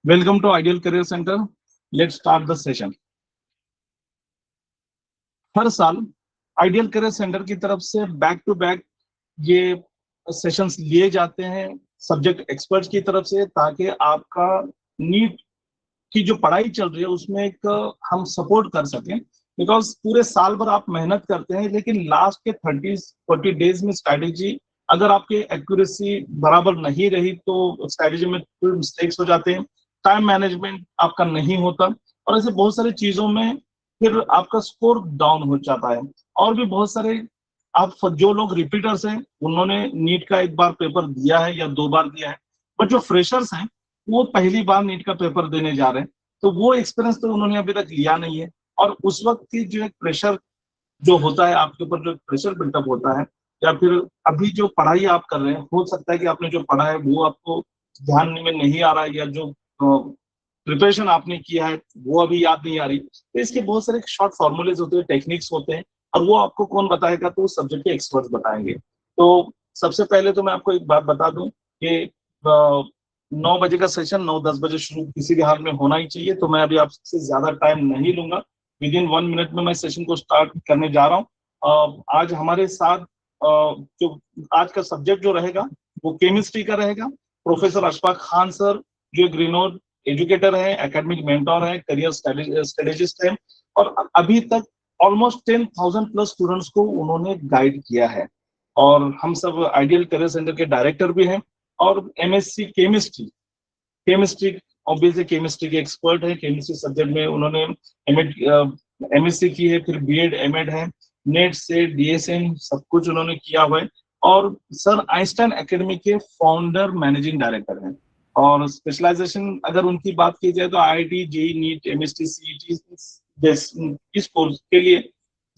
Welcome to Ideal Career Center. Let's start the session. हर साल ideal career centre की तरफ से बैक टू बैक ये सेशंस लिए जाते हैं सब्जेक्ट एक्सपर्ट्स की तरफ से, ताकि आपका नीट की जो पढ़ाई चल रही है उसमें एक हम सपोर्ट कर सकें। बिकॉज पूरे साल भर आप मेहनत करते हैं, लेकिन लास्ट के 30-40 डेज में स्ट्रैटेजी अगर आपकी एक्यूरेसी बराबर नहीं रही तो स्ट्रैटेजी में मिस्टेक्स हो जाते हैं, टाइम मैनेजमेंट आपका नहीं होता, और ऐसे बहुत सारी चीजों में फिर आपका स्कोर डाउन हो जाता है। और भी बहुत सारे आप जो लोग रिपीटर्स हैं उन्होंने नीट का एक बार पेपर दिया है या 2 बार दिया है, बट जो फ्रेशर्स हैं वो पहली बार नीट का पेपर देने जा रहे हैं, तो वो एक्सपीरियंस तो उन्होंने अभी तक लिया नहीं है। और उस वक्त की जो एक प्रेशर जो होता है आपके ऊपर, जो प्रेशर बिल्टअप होता है, या फिर अभी जो पढ़ाई आप कर रहे हैं, हो सकता है कि आपने जो पढ़ा है वो आपको ध्यान में नहीं आ रहा है, या जो प्रिपरेशन आपने किया है वो अभी याद नहीं आ रही। तो इसके बहुत सारे शॉर्ट फॉर्मूलेज होते हैं, टेक्निक्स होते हैं, और वो आपको कौन बताएगा? तो सब्जेक्ट के एक्सपर्ट्स बताएंगे। तो सबसे पहले तो मैं आपको एक बात बता दूं कि 9 बजे का सेशन 9-10 बजे शुरू किसी भी हाल में होना ही चाहिए, तो मैं अभी आपसे ज्यादा टाइम नहीं लूंगा। विद इन 1 मिनट में मैं सेशन को स्टार्ट करने जा रहा हूँ। आज हमारे साथ जो आज का सब्जेक्ट जो रहेगा वो केमिस्ट्री का रहेगा। प्रोफेसर अशफाक खान सर जो ग्रीनोड एजुकेटर है, एकेडमिक मेंटोर है, करियर स्ट्रेटेजिस्ट है, और अभी तक ऑलमोस्ट 10,000 प्लस स्टूडेंट्स को उन्होंने गाइड किया है। और हम सब आइडियल करियर सेंटर के डायरेक्टर भी हैं, और MSc chemistry chemistry obviously chemistry के एक्सपर्ट है। केमिस्ट्री सब्जेक्ट में उन्होंने एमएससी की है, फिर बीएड एमएड है, नेट से डीएसएम सब कुछ उन्होंने किया हुआ है। और सर आइंस्टाइन एकेडमी के फाउंडर मैनेजिंग डायरेक्टर हैं। और स्पेशलाइजेशन अगर उनकी बात की जाए तो IIT, JEE, NEET, MST, CET इस कोर्स के लिए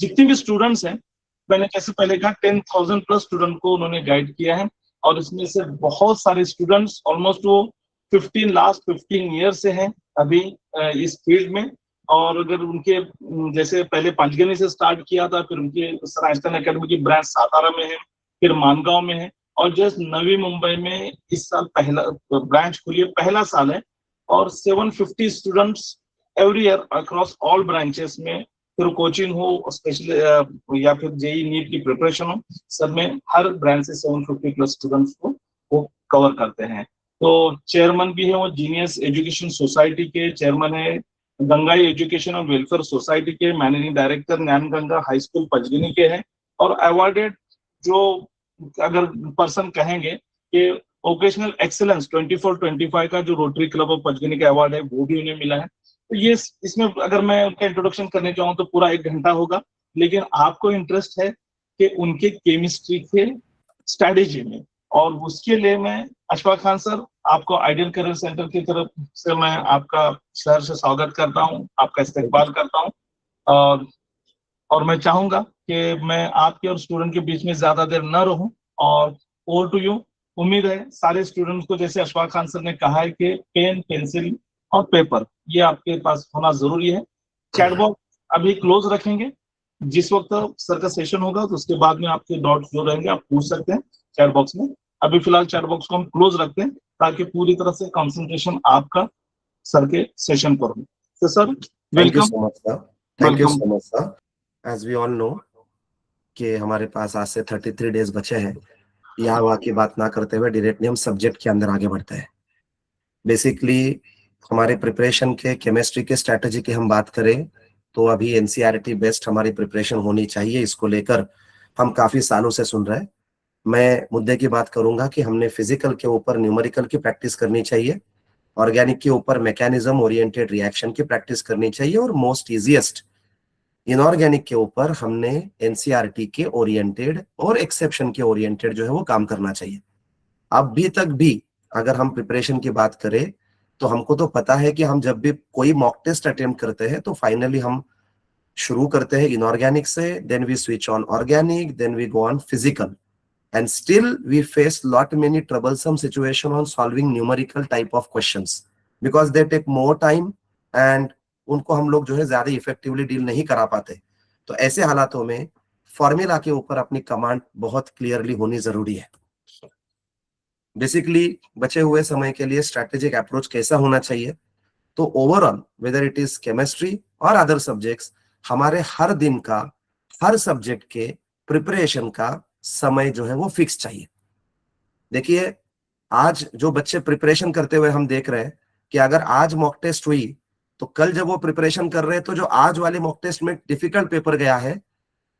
जितने भी स्टूडेंट्स हैं, मैंने जैसे पहले कहा 10,000 प्लस स्टूडेंट को उन्होंने गाइड किया है। और इसमें से बहुत सारे स्टूडेंट्स ऑलमोस्ट वो 15 ईयर से हैं अभी इस फील्ड में। और अगर उनके जैसे पहले पंचगनी से स्टार्ट किया था, फिर उनके सर आइंस्टाइन एकेडमी की ब्रांच सातारा में है, फिर मानगांव में है, और जस्ट नवी मुंबई में इस साल पहला ब्रांच खुली है, पहला साल है। और 750 students every year across all branches में, फिर कोचिंग हो स्पेशल या फिर जेई नीट की प्रिपरेशन हो, सब में हर ब्रांच से 750 प्लस स्टूडेंट्स को वो कवर करते हैं। तो चेयरमैन भी है वो जीनियस एजुकेशन सोसाइटी के चेयरमैन है, गंगाई एजुकेशन और वेलफेयर सोसाइटी के मैनेजिंग डायरेक्टर ज्ञान गंगा हाई स्कूल पंचगिनी के हैं। और अवार्डेड जो अगर पर्सन कहेंगे कि वोकेशनल एक्सीलेंस 24-25 का जो रोटरी क्लब ऑफ पंचगिनी का अवार्ड है वो भी उन्हें मिला है। तो ये इसमें अगर मैं उनका इंट्रोडक्शन करने चाहूँ तो पूरा 1 घंटा होगा, लेकिन आपको इंटरेस्ट है कि उनके केमिस्ट्री के स्ट्रेटेजी में, और उसके लिए मैं अशफाक खान सर आपको आइडियल करियर सेंटर की तरफ से मैं आपका शहर से स्वागत करता हूँ, आपका इस्तकबाल करता हूँ। और मैं चाहूंगा कि मैं आपके और स्टूडेंट के बीच में ज्यादा देर न रहूं, और ओवर टू यू। उम्मीद है सारे स्टूडेंट्स को, जैसे अशफाक खान सर ने कहा है, कि पेन, पेंसिल और पेपर ये आपके पास होना जरूरी है। चैट बॉक्स अभी क्लोज रखेंगे, जिस वक्त सर का सेशन होगा तो उसके बाद में आपके डाउट्स जो रहेंगे आप पूछ सकते हैं चैट बॉक्स में। अभी फिलहाल चैट बॉक्स को हम क्लोज रखते हैं ताकि पूरी तरह से कंसंट्रेशन आपका सर के सेशन पर हो। तो sir thank you welcome. So much sir. Thank you so much sir. As we all know कि हमारे पास आज से 33 डेज बचे हैं। यहाँ वहाँ की बात ना करते हुए डायरेक्टली हम सब्जेक्ट के अंदर आगे बढ़ते हैं। बेसिकली हमारे प्रिपरेशन के केमिस्ट्री के स्ट्रेटेजी की हम बात करें तो अभी एनसीईआरटी बेस्ड हमारी प्रिपरेशन होनी चाहिए। इसको लेकर हम काफी सालों से सुन रहे हैं। मैं मुद्दे की बात करूंगा कि हमने फिजिकल के ऊपर न्यूमेरिकल की प्रैक्टिस करनी चाहिए, ऑर्गेनिक के ऊपर मैकेनिज्म ओरिएंटेड रिएक्शन की प्रैक्टिस करनी चाहिए, और मोस्ट इजीएस्ट इनऑर्गेनिक के ऊपर हमने एनसीईआरटी के ओरिएंटेड और एक्सेप्शन के ओरिएंटेड जो है वो काम करना चाहिए। अभी तक भी अगर हम प्रिपरेशन की बात करें तो हमको तो पता है कि हम जब भी कोई मॉक टेस्ट अटेम्प्ट करते हैं तो फाइनली हम शुरू करते हैं इनऑर्गेनिक से, then we switch on organic, then we go on physical, and still we face lot many troublesome situation on solving numerical type of questions because they take more time and उनको हम लोग जो है ज्यादा effectively deal नहीं करा पाते। तो ऐसे हालातों में फॉर्मूला के ऊपर अपनी कमांड बहुत क्लियरली होनी जरूरी है। बेसिकली बचे हुए समय के लिए स्ट्रैटेजिक अप्रोच कैसा होना चाहिए, तो overall whether it is chemistry और अदर सब्जेक्ट्स, हमारे हर दिन का, हर सब्जेक्ट के प्रिपरेशन का समय जो है वो फिक्स चाहिए। देखिए, आज जो बच्चे प्रिपरेशन करते हुए हम देख रहे हैं कि अगर आज मॉक टेस्ट हुई तो कल जब वो प्रिपरेशन कर रहे हैं तो जो आज वाले मॉक टेस्ट में डिफिकल्ट पेपर गया है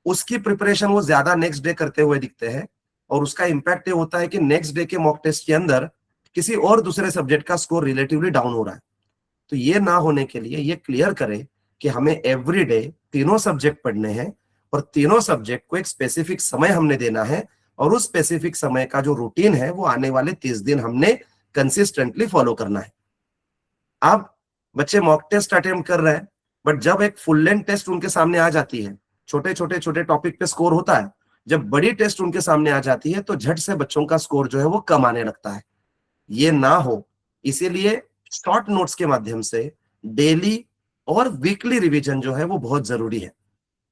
उसकी प्रिपरेशन वो ज्यादा नेक्स्ट डे करते हुए दिखते हैं, और उसका इंपैक्ट ये होता है कि नेक्स्ट डे के मॉक टेस्ट के अंदर किसी और दूसरे सब्जेक्ट का स्कोर रिलेटिवली डाउन हो रहा है। तो ये ना होने के लिए ये क्लियर करें कि हमें एवरी डे तीनों सब्जेक्ट पढ़ने हैं और तीनों सब्जेक्ट को एक स्पेसिफिक समय हमने देना है, और उस स्पेसिफिक समय का जो रूटीन है वो आने वाले 30 दिन हमने कंसिस्टेंटली फॉलो करना है। अब बच्चे मॉक टेस्ट अटेम्प्ट कर रहे हैं, बट जब एक फुल लेंथ टेस्ट उनके सामने आ जाती है, छोटे टॉपिक पे स्कोर होता है, जब बड़ी टेस्ट उनके सामने आ जाती है तो झट से बच्चों का स्कोर जो है वो कम आने लगता है। ये ना हो, इसीलिए शॉर्ट नोट्स के माध्यम से डेली और वीकली रिवीजन जो है वो बहुत जरूरी है।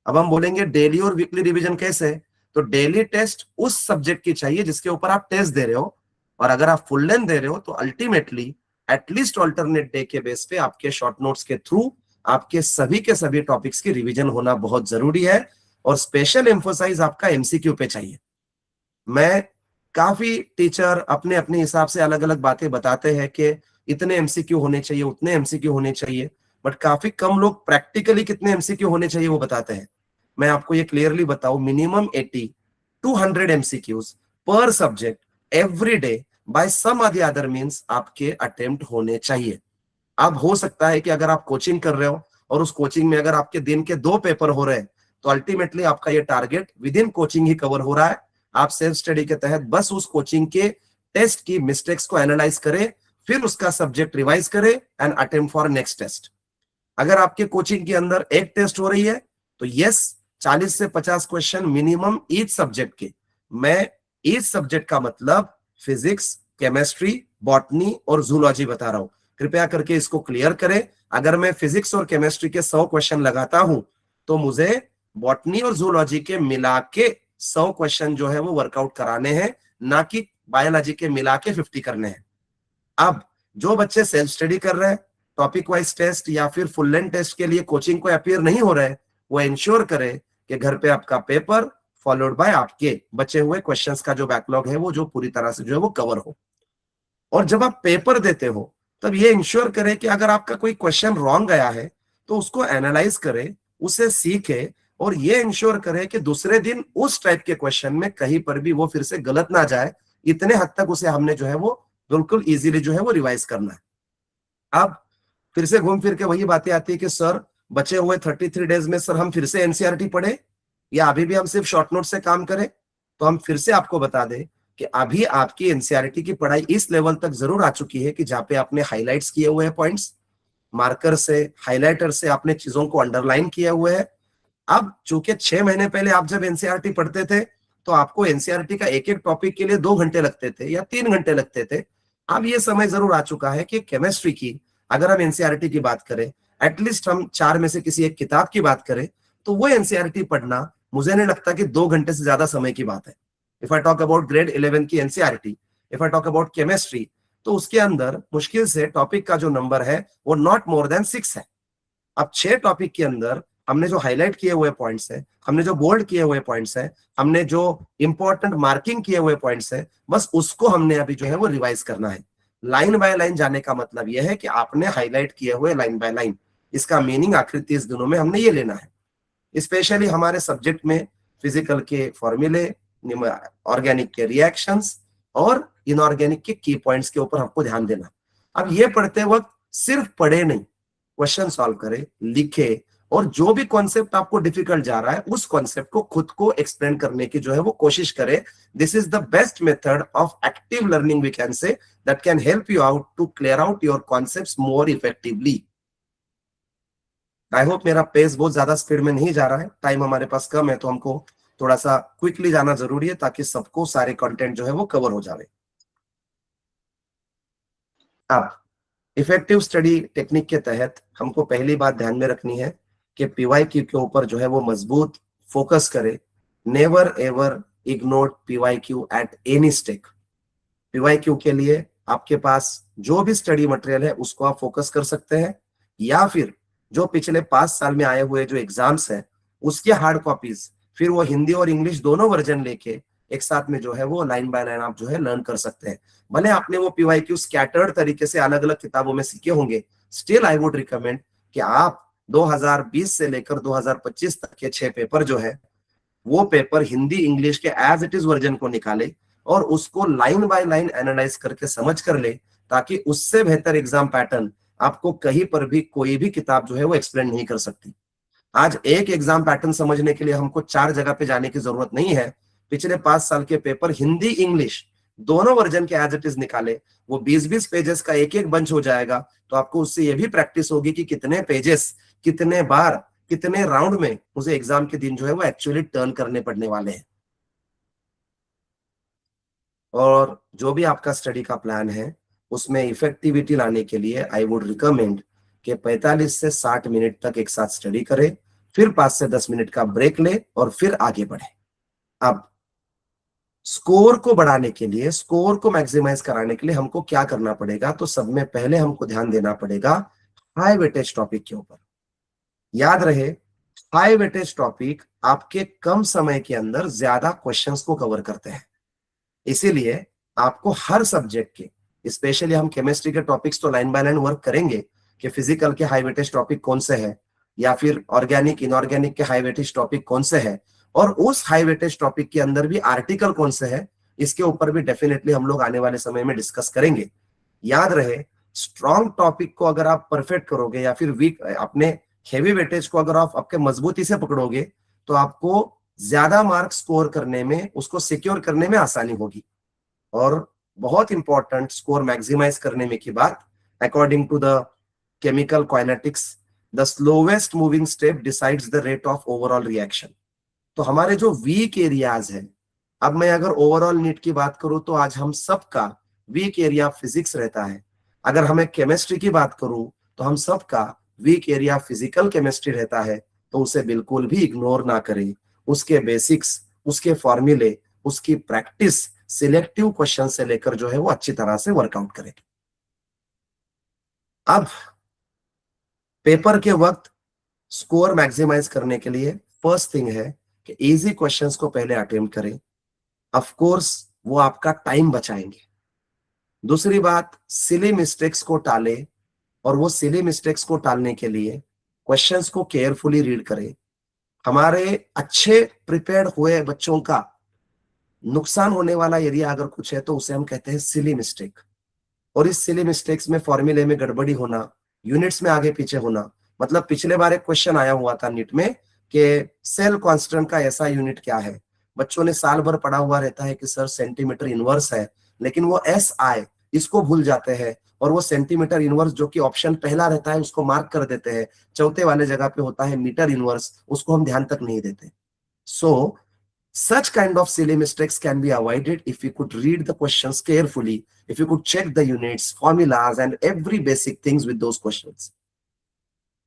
अब हम बोलेंगे डेली और वीकली रिवीजन कैसे, तो डेली टेस्ट उस सब्जेक्ट की चाहिए जिसके ऊपर आप टेस्ट दे रहे हो, और अगर आप फुल लेंथ दे रहे हो तो अल्टीमेटली एटलीस्ट ऑल्टरनेट डे के बेस पे आपके शॉर्ट नोट्स के थ्रू आपके सभी के सभी टॉपिक्स की रिवीजन होना बहुत जरूरी है, और स्पेशल एम्फोसाइज आपका एमसीक्यू पे चाहिए। मैं काफी टीचर अपने अपने हिसाब से अलग अलग बातें बताते हैं कि इतने एमसीक्यू होने चाहिए, उतने एमसीक्यू होने चाहिए, बट काफी कम लोग प्रैक्टिकली कितने एमसीक्यू होने चाहिए वो बताते हैं। मैं आपको ये क्लियरली बताऊं, मिनिमम 80 to 100 एमसीक्यूज पर सब्जेक्ट एवरी डे बाय सम और द अदर मींस आपके अटेम्प्ट होने चाहिए। अब हो सकता है कि अगर आप कोचिंग कर रहे हो और उस कोचिंग में अगर आपके दिन के 2 पेपर हो रहे हैं तो अल्टीमेटली आपका ये target with in coaching he cover हो रहा है। आप सेल्फ स्टडी के तहत बस उस कोचिंग के टेस्ट की मिस्टेक्स को एनालाइज करें, फिर उसका सब्जेक्ट रिवाइज करें and attempt for next test. अगर आपके कोचिंग के अंदर एक टेस्ट हो रही है तो यस, 40 से 50 क्वेश्चन मिनिमम ईच सब्जेक्ट के। मैं ईच सब्जेक्ट का मतलब फिजिक्स, केमिस्ट्री, बॉटनी और जूलॉजी बता रहा हूं, कृपया करके इसको क्लियर करें। अगर मैं फिजिक्स और केमिस्ट्री के 100 क्वेश्चन लगाता हूं तो मुझे बॉटनी और जूलॉजी के मिला के 100 क्वेश्चन जो है वो वर्कआउट कराने हैं, ना कि बायोलॉजी के मिला के 50 करने हैं। अब जो बच्चे सेल्फ स्टडी कर रहे हैं, टॉपिक वाइज टेस्ट या फिर फुल लेंथ टेस्ट के लिए कोचिंग को अपीयर नहीं हो रहे, वो इंश्योर करें कि घर पे आपका पेपर फॉलोड बाय आपके बचे हुए क्वेश्चंस का जो बैकलॉग है वो जो पूरी तरह से जो है वो कवर हो। और जब आप पेपर देते हो तब ये इंश्योर करें कि अगर आपका कोई क्वेश्चन रॉन्ग गया है तो उसको एनालाइज करें, उसे सीखे, और ये इंश्योर करें कि दूसरे दिन उस टाइप के क्वेश्चन में कहीं पर भी वो फिर से गलत ना जाए। इतने हद तक उसे हमने जो है वो बिल्कुल इजीली जो है वो रिवाइज करना है। अब फिर से घूम फिर के वही बातें आती है कि सर बचे हुए 33 डेज में सर हम फिर से एनसीईआरटी पढ़े या अभी भी हम सिर्फ शॉर्ट नोट से काम करें। तो हम फिर से आपको बता दें कि अभी आपकी एनसीईआरटी की पढ़ाई इस लेवल तक जरूर आ चुकी है कि जहां पे आपने हाईलाइट्स किए हुए हैं, पॉइंट्स मार्कर से, हाईलाइटर से आपने चीजों को अंडरलाइन किए हुए है। अब चूंकि 6 महीने पहले आप जब एनसीईआरटी पढ़ते थे तो आपको एनसीईआरटी का एक एक टॉपिक के लिए 2 घंटे लगते थे या 3 घंटे लगते थे। अब ये समय जरूर आ चुका है कि केमिस्ट्री की अगर हम एनसीईआरटी की बात करें, एटलीस्ट हम 4 में से किसी एक किताब की बात करें, तो वो एनसीईआरटी पढ़ना मुझे नहीं लगता कि 2 घंटे से ज्यादा समय की बात है। If I talk about grade 11 की NCERT, if I talk about chemistry, तो उसके अंदर मुश्किल से टॉपिक का जो नंबर है वो नॉट मोर देन 6 है। अब 6 टॉपिक के अंदर हमने जो हाईलाइट किए हुए पॉइंट्स है, हमने जो बोल्ड किए हुए पॉइंट्स है, हमने जो इंपॉर्टेंट मार्किंग किए हुए पॉइंट्स है, बस उसको हमने अभी जो है वो रिवाइज करना है। लाइन बाय लाइन जाने का मतलब यह है कि आपने हाईलाइट किए हुए लाइन बाय लाइन, इसका मीनिंग आखिरी 30 दिनों में हमने ये लेना है। स्पेशली हमारे सब्जेक्ट में फिजिकल के फॉर्मूले, ऑर्गेनिक के रिएक्शंस और इनऑर्गेनिक के की पॉइंट्स के ऊपर हमको ध्यान देना। अब ये पढ़ते वक्त सिर्फ पढ़े नहीं, क्वेश्चन सॉल्व करे, लिखे, और जो भी कॉन्सेप्ट आपको डिफिकल्ट जा रहा है उस कॉन्सेप्ट को खुद को एक्सप्लेन करने की जो है वो कोशिश करे। This is the best method of active learning we can say, that can help you out to clear out your concepts more effectively. I hope मेरा पेस बहुत ज्यादा स्पीड में नहीं जा रहा है, टाइम हमारे पास कम है तो हमको थोड़ा सा क्विकली जाना जरूरी है ताकि सबको सारे कंटेंट जो है वो कवर हो जाए। अब इफेक्टिव स्टडी टेक्निक के तहत हमको पहली बात ध्यान में रखनी है कि पीवाईक्यू के ऊपर जो है वो मजबूत फोकस करे। Never ever ignore PYQ at any stake. PYQ के लिए आपके पास जो भी स्टडी मटेरियल है उसको आप फोकस कर सकते हैं, या फिर जो पिछले 5 साल में आए हुए जो एग्जाम्स हैं उसके हार्ड कॉपीज, फिर वो हिंदी और इंग्लिश दोनों वर्जन लेके एक साथ में जो है वो लाइन बाय लाइन आप जो है लर्न कर सकते हैं। भले आपने वो पीवाईक्यू स्कैटर्ड तरीके से अलग अलग किताबों में सीखे होंगे, स्टिल आई वुड रिकमेंड कि आप 2020 से लेकर 2025 तक के 6 पेपर जो है वो पेपर हिंदी इंग्लिश के एज इट इज वर्जन को निकाले और उसको लाइन बाय लाइन एनालाइज करके समझ कर ले, ताकि उससे बेहतर एग्जाम पैटर्न आपको कहीं पर भी कोई भी किताब जो है वो एक्सप्लेन नहीं कर सकती। आज एक एग्जाम पैटर्न समझने के लिए हमको 4 जगह पे जाने की जरूरत नहीं है। पिछले 5 साल के पेपर हिंदी इंग्लिश दोनों वर्जन के एज इट इज निकाले, वो 20-20 पेजेस का एक एक बंच हो जाएगा। तो आपको उससे ये भी प्रैक्टिस होगी कि कितने पेजेस, कितने बार, कितने राउंड में मुझे एग्जाम के दिन जो है वो एक्चुअली टर्न करने पड़ने वाले हैं। और जो भी आपका स्टडी का प्लान है उसमें इफेक्टिविटी लाने के लिए आई वुड रिकमेंड कि 45 से 60 मिनट तक एक साथ स्टडी करें, फिर 5 से 10 मिनट का ब्रेक ले और फिर आगे बढ़े। अब स्कोर को बढ़ाने के लिए, स्कोर को मैक्सिमाइज कराने के लिए हमको क्या करना पड़ेगा? तो सब में पहले हमको ध्यान देना पड़ेगा हाई वेटेज टॉपिक के ऊपर। याद रहे, हाई वेटेज टॉपिक आपके कम समय के अंदर ज्यादा क्वेश्चंस को कवर करते हैं। इसीलिए आपको हर सब्जेक्ट के, स्पेशली हम केमिस्ट्री के टॉपिक्स तो लाइन बाय लाइन वर्क करेंगे कि फिजिकल के हाई वेटेज टॉपिक कौन से है, या फिर ऑर्गेनिक इनऑर्गेनिक के हाई वेटेज टॉपिक कौन से है, और उस हाई वेटेज टॉपिक के अंदर भी आर्टिकल कौन से है, इसके ऊपर भी डेफिनेटली हम लोग आने वाले समय में डिस्कस करेंगे। याद रहे, स्ट्रॉन्ग टॉपिक को अगर आप परफेक्ट करोगे या फिर वीक अपने हेवी वेटेज को अगर आप आपके मजबूती से पकड़ोगे तो आपको ज्यादा मार्क्स स्कोर करने में, उसको सिक्योर करने में आसानी होगी। और बहुत इंपॉर्टेंट, स्कोर मैक्सिमाइज करने में की बात, according to the chemical kinetics, the slowest moving step decides the rate of overall reaction. तो हमारे जो वीक एरियाज है, अब मैं अगर ओवरऑल नीट की बात करूं तो आज हम सबका वीक एरिया फिजिक्स रहता है। अगर हमें केमिस्ट्री की बात करूं तो हम सबका वीक एरिया फिजिकल केमिस्ट्री रहता है। तो उसे बिल्कुल भी इग्नोर ना करें, उसके बेसिक्स, उसके फॉर्मूले, उसकी प्रैक्टिस सिलेक्टिव क्वेश्चन से लेकर जो है वो अच्छी तरह से वर्कआउट करें। अब पेपर के वक्त स्कोर मैक्सिमाइज करने के लिए फर्स्ट थिंग है कि इजी क्वेश्चंस को पहले अटेम्प्ट करें। ऑफ कोर्स वो आपका टाइम बचाएंगे। दूसरी बात, सिली मिस्टेक्स को टाले, और वो सिली मिस्टेक्स को टालने के लिए क्वेश्चंस को केयरफुली रीड करें। हमारे अच्छे प्रिपेयर्ड हुए बच्चों का नुकसान होने वाला एरिया अगर कुछ है तो उसे हम कहते हैं सिली मिस्टेक। और इस सिली मिस्टेक्स में फॉर्मूले में गड़बड़ी होना, यूनिट्स में आगे पीछे होना। मतलब पिछले बार एक क्वेश्चन आया हुआ था नीट में कि सेल कांस्टेंट का ऐसा यूनिट क्या है। बच्चों ने साल भर पढ़ा हुआ रहता है कि सर सेंटीमीटर इनवर्स है, लेकिन वो SI इसको भूल जाते हैं और वो सेंटीमीटर इनवर्स जो कि ऑप्शन पहला रहता है उसको मार्क कर देते हैं। चौथे वाले जगह पे होता है मीटर इनवर्स, उसको हम ध्यान तक नहीं देते। सो such kind of silly mistakes can be avoided if you could read the questions carefully, if you could check the units, formulas and every basic things with those questions.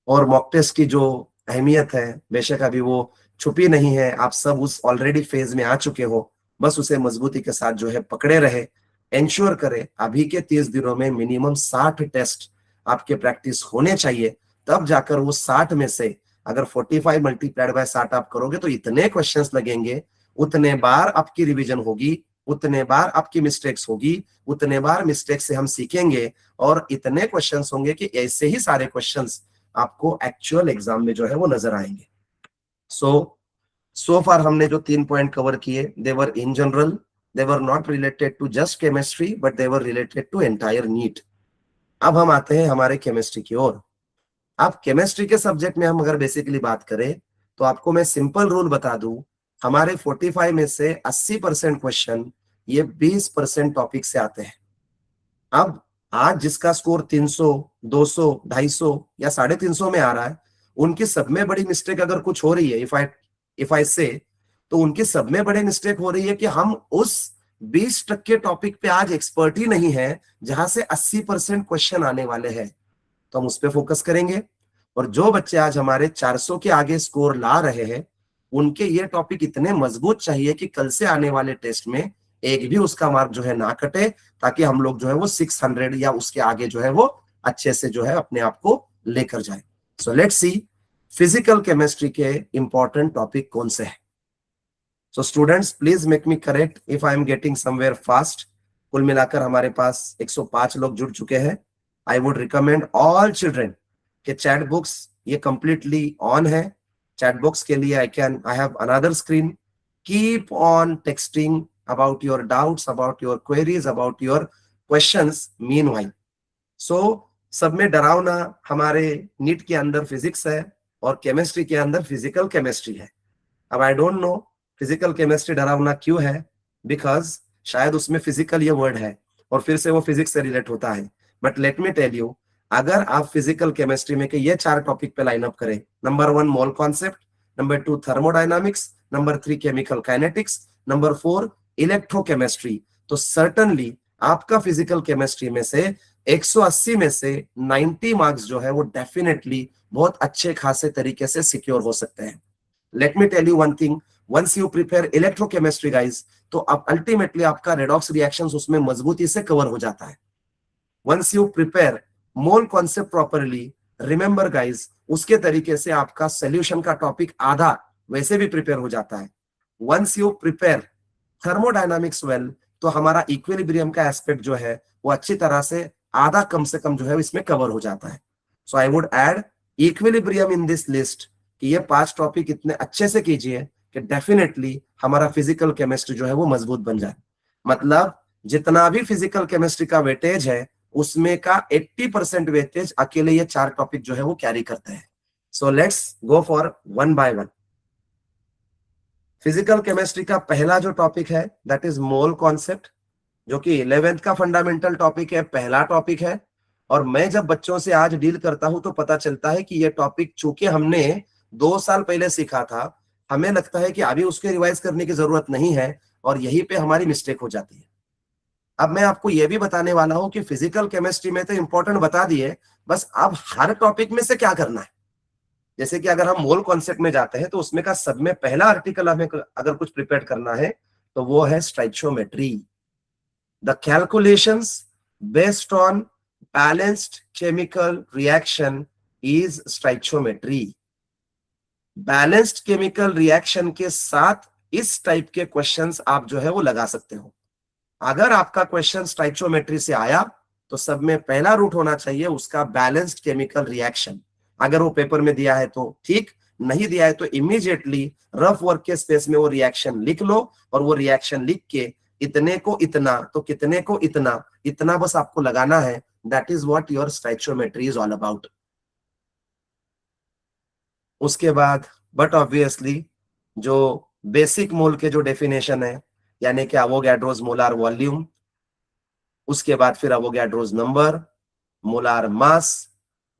और mock test की जो अहमियत है बेशक अभी वो छुपी नहीं है, आप सब उस ऑलरेडी फेज में आ चुके हो। बस उसे मजबूती के साथ जो है पकड़े रहे, एंश्योर करें अभी के 30 दिनों में मिनिमम 60 टेस्ट आपके प्रैक्टिस होने चाहिए। तब जाकर वो 60 में से अगर 45 मल्टीप्लाइड बाय 60 आप करोगे तो इतने क्वेश्चंस लगेंगे, उतने बार आपकी रिवीजन होगी, उतने बार आपकी मिस्टेक्स होगी, उतने बार मिस्टेक से हम सीखेंगे, और इतने क्वेश्चंस होंगे कि ऐसे ही सारे क्वेश्चंस आपको एक्चुअल एग्जाम में जो है वो नजर आएंगे। सो फार हमने जो 3 पॉइंट कवर किए, they were in general, they were not related to just chemistry but they were related to entire NEET. अब हम आते हैं हमारे केमिस्ट्री की ओर। अब केमिस्ट्री के सब्जेक्ट में हम अगर बेसिकली बात करें तो आपको मैं सिंपल रूल बता दूं, हमारे 45 में से 80% क्वेश्चन ये 20% टॉपिक से आते हैं। अब आज जिसका स्कोर 300, 200, 250 या 350 में आ रहा है, उनकी सब में बड़ी मिस्टेक अगर कुछ हो रही है, इफ आई से, तो उनकी सब में बड़ी मिस्टेक हो रही है कि हम उस 20% टॉपिक पे आज एक्सपर्ट ही नहीं है जहां से 80% क्वेश्चन आने वाले हैं। तो हम उस पर फोकस करेंगे। और जो बच्चे आज हमारे 400 के आगे स्कोर ला रहे हैं, उनके ये टॉपिक इतने मजबूत चाहिए कि कल से आने वाले टेस्ट में एक भी उसका मार्क जो है ना कटे, ताकि हम लोग जो है वो 600 या उसके आगे जो है वो अच्छे से जो है अपने आप को लेकर जाए। So let's see physical chemistry के इंपॉर्टेंट टॉपिक कौन से हैं। So students please make me correct if I am getting somewhere fast. कुल मिलाकर हमारे पास 105 लोग जुड़ चुके हैं। I would recommend all children के चैट बुक्स ये कंप्लीटली ऑन है। चैट बॉक्स के लिए I have another screen. Keep on texting about your doubts, about your queries, about your questions meanwhile. सो सब में डरावना हमारे नीट के अंदर फिजिक्स है और केमिस्ट्री के अंदर फिजिकल केमिस्ट्री है। अब I don't know physical chemistry डरावना क्यों है, बिकॉज शायद उसमें फिजिकल ये वर्ड है और फिर से वो फिजिक्स से रिलेट होता है। But let me tell you, अगर आप फिजिकल केमिस्ट्री में के ये 4 टॉपिक पे लाइन अप करें, number 1 mole concept, number 2 thermodynamics, number 3 chemical kinetics, number 4 electrochemistry, तो सर्टनली आपका फिजिकल केमिस्ट्री में से 180 में से 90 मार्क्स जो है वो डेफिनेटली बहुत अच्छे खासे तरीके से सिक्योर हो सकते हैं। Let me tell you one thing, once you prepare electrochemistry guys, तो अब अल्टीमेटली आपका रेडॉक्स रिएक्शंस उसमें मजबूती से कवर हो जाता है। Once you prepare mole concept properly, remember guys, उसके तरीके से आपका सोल्यूशन का टॉपिक आधा वैसे भी प्रिपेयर हो जाता है। Once you prepare thermodynamics well, तो हमारा इक्विलिब्रियम का एस्पेक्ट जो है वो अच्छी तरह से आधा कम से कम जो है इसमें कवर हो जाता है। So I would add equilibrium in this list कि ये 5 टॉपिक इतने अच्छे से कीजिए कि डेफिनेटली हमारा फिजिकल केमिस्ट्री जो है वो मजबूत बन जाए। मतलब जितना भी फिजिकल केमिस्ट्री का वेटेज है उसमें का 80% वेटेज अकेले ये 4 टॉपिक जो है वो कैरी करते हैं। So let's go for one by one. Physical chemistry का पहला जो टॉपिक है दैट इज मोल कॉन्सेप्ट, जो कि 11th का फंडामेंटल टॉपिक है, पहला टॉपिक है। और मैं जब बच्चों से आज डील करता हूं तो पता चलता है कि ये टॉपिक चूंकि हमने 2 साल पहले सीखा था, हमें लगता है कि अभी उसके रिवाइज करने की जरूरत नहीं है और यहीं पे हमारी मिस्टेक हो जाती है। अब मैं आपको यह भी बताने वाला हूं कि फिजिकल केमिस्ट्री में तो इंपॉर्टेंट बता दिए, बस अब हर टॉपिक में से क्या करना है। जैसे कि अगर हम मोल कॉन्सेप्ट में जाते हैं तो उसमें का सब में पहला आर्टिकल हमें अगर कुछ प्रिपेयर करना है तो वो है stoichiometry. The calculations based on balanced chemical reaction is stoichiometry. Balanced chemical reaction के साथ इस टाइप के क्वेश्चंस आप जो है वो लगा सकते हो। अगर आपका क्वेश्चन स्टोइचियोमेट्री से आया तो सब में पहला रूट होना चाहिए उसका बैलेंस्ड केमिकल रिएक्शन। अगर वो पेपर में दिया है तो ठीक, नहीं दिया है तो इमीडिएटली रफ वर्क के स्पेस में वो रिएक्शन लिख लो और वो रिएक्शन लिख के इतने को इतना तो कितने को इतना, इतना बस आपको लगाना है। That is what your stoichiometry is all about. उसके बाद बट ऑब्वियसली जो बेसिक मोल के जो डेफिनेशन है, यानी कि अवोगाड्रोस मोलार वॉल्यूम, उसके बाद फिर अवोगाड्रोस नंबर, मोलार मास,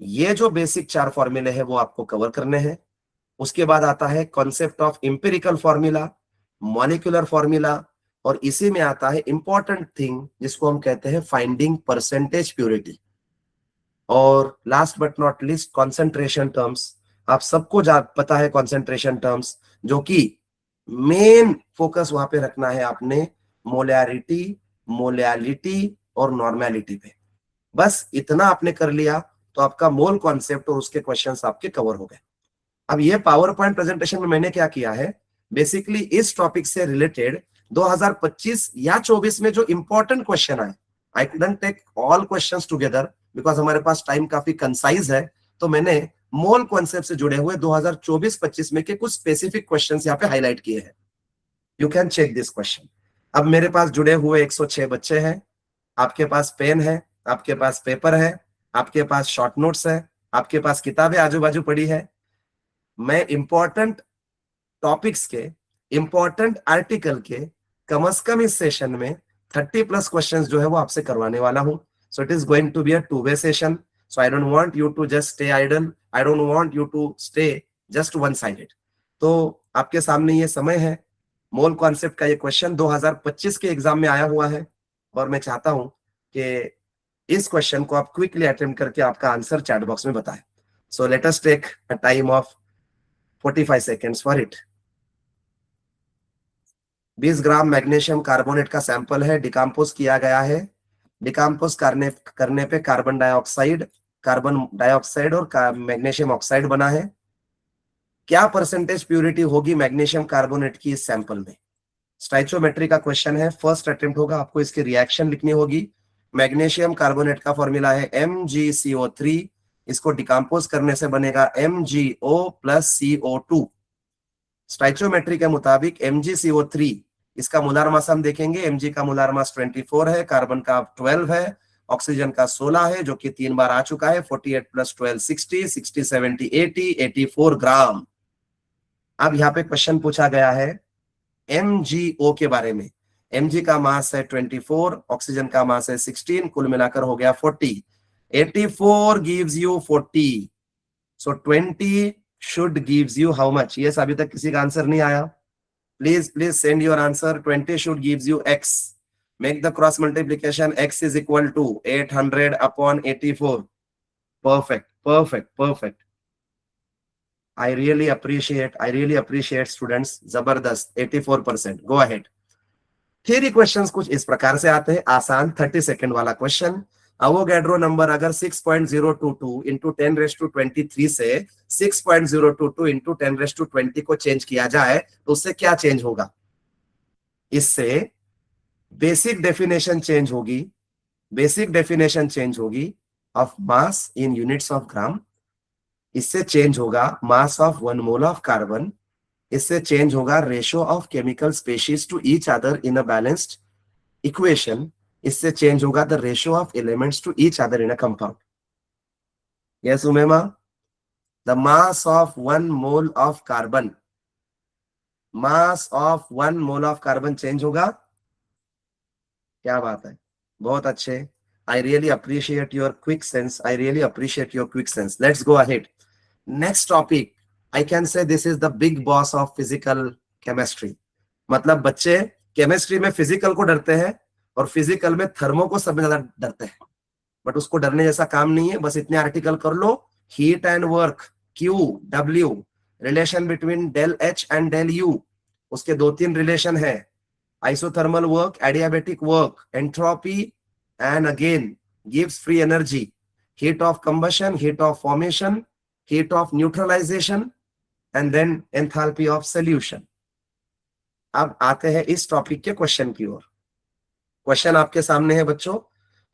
ये जो बेसिक 4 फॉर्मूले हैं वो आपको कवर करने हैं। उसके बाद आता है concept of empirical formula, molecular formula, और इसी में आता है इंपॉर्टेंट थिंग जिसको हम कहते हैं फाइंडिंग परसेंटेज प्योरिटी। और last but not least concentration terms. आप सबको पता है कॉन्सेंट्रेशन टर्म्स, जो कि मेन फोकस वहां पे रखना है आपने मोलैरिटी, मोलैलिटी और नॉर्मेलिटी पे। बस इतना आपने कर लिया तो आपका मोल कॉन्सेप्ट और उसके क्वेश्चंस आपके कवर हो गए। अब ये पावर पॉइंट प्रेजेंटेशन में मैंने क्या किया है, बेसिकली इस टॉपिक से रिलेटेड 2025 या 24 में जो इंपॉर्टेंट क्वेश्चन आए, I couldn't take all questions together because हमारे पास टाइम काफी कंसाइज है, तो मैंने मोल कॉन्सेप्ट से जुड़े हुए 2024-25 में के कुछ स्पेसिफिक क्वेश्चंस यहाँ पे हाईलाइट किए हैं। You can check this question. अब मेरे पास जुड़े हुए 106 बच्चे हैं, आपके पास पेन है, आपके पास पेपर है, आपके पास शॉर्ट नोट्स है, आपके पास किताबें आजू बाजू पड़ी है। मैं इंपॉर्टेंट टॉपिक्स के, इंपॉर्टेंट आर्टिकल के कम से कम इस सेशन में 30+ क्वेश्चंस जो है वो आपसे करवाने वाला हूं। So it is going to be a 2-वे session. So I don't want you to just stay idle, I don't want you to stay just one sided. तो आपके सामने ये समय है, मोल कॉन्सेप्ट का ये क्वेश्चन 2025 के एग्जाम में आया हुआ है और मैं चाहता हूं कि इस क्वेश्चन को आप क्विकली अटेम्प्ट करके आपका आंसर चैट बॉक्स में बताएं। So let us take a time of 45 seconds for it. 20 gram magnesium carbonate का सैंपल है, डिकम्पोज किया गया है। डिकम्पोज करने पे कार्बन डाइऑक्साइड और मैग्नीशियम ऑक्साइड बना है। क्या परसेंटेज प्यूरिटी होगी मैग्नीशियम कार्बोनेट की इस सैंपल में? स्टाइचोमेट्री का क्वेश्चन है, फर्स्ट अटेम्प्ट होगा, आपको इसकी रिएक्शन लिखनी होगी। मैग्नीशियम कार्बोनेट का फॉर्मूला है MgCO3, इसको डिकम्पोज करने से बनेगा MgO + CO2। स्टाइचोमेट्री के मुताबिक MgCO3 इसका मोलार मास हम देखेंगे, Mg का मोलार मास 24 है, कार्बन का 12 है, ऑक्सीजन का 16 है, जो कि 3 बार आ चुका है। 48 + 12 60, 60 70 80, 84 ग्राम। अब यहाँ पे क्वेश्चन पूछा गया है MgO के बारे में। Mg का मास है 24, ऑक्सीजन का मास है 16, कुल मिलाकर हो गया 40। 84 gives you 40, so 20 should gives you how much? Yes, अभी तक किसी का आंसर नहीं आया, please send your answer. 20 should gives you x. Make the cross multiplication. X is equal to 800 upon 84. Perfect. I really appreciate students. जबरदस्त, 84%. Go ahead. Theory questions कुछ इस प्रकार से आते हैं, आसान 30 सेकंड वाला क्वेश्चन। अवोगैड्रो नंबर अगर 6.022 इंटू 10⁻23 से 6.022 इंटू 10⁻20 को चेंज किया जाए तो उससे क्या चेंज होगा? इससे बेसिक डेफिनेशन चेंज होगी of mass in units of gram. इससे चेंज होगा mass of 1 mole of carbon. इससे चेंज होगा ratio of chemical species to each other in a balanced equation. इससे चेंज होगा the ratio of elements to each other in a compound. Yes Umema, the mass of 1 mole of carbon change होगा। क्या बात है, बहुत अच्छे। I really appreciate your quick sense. Let's go ahead. Next topic, I can say this is the big boss of physical chemistry. मतलब बच्चे chemistry में physical को डरते हैं और फिजिकल में थर्मो को सबसे ज्यादा डरते हैं, बट उसको डरने जैसा काम नहीं है। बस इतने आर्टिकल कर लो, heat and work QW, relation between del H and del U, उसके 2-3 रिलेशन है, isothermal work, adiabatic work, entropy and again gives free energy, heat of combustion, heat of formation, heat of neutralization, and then enthalpy of solution. अब आते हैं इस topic के question की ओर। Question आपके सामने है बच्चों।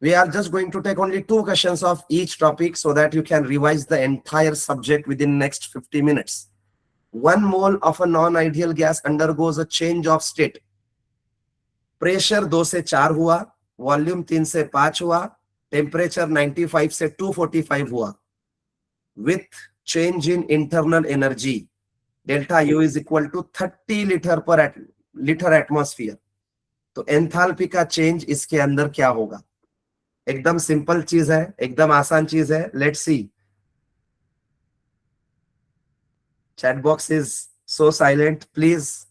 We are just going to take only 2 questions of each topic so that you can revise the entire subject within next 50 minutes. 1 mole of a non-ideal gas undergoes a change of state. Pressure 2 से 4 हुआ, volume 3 से 5 हुआ, temperature 95 से 245 हुआ, with change in internal energy delta U is equal to 30 litre atmosphere. तो enthalpy का change इसके अंदर क्या होगा? एकदम सिंपल चीज है, एकदम आसान चीज है। Let's see. Chat box is so silent, please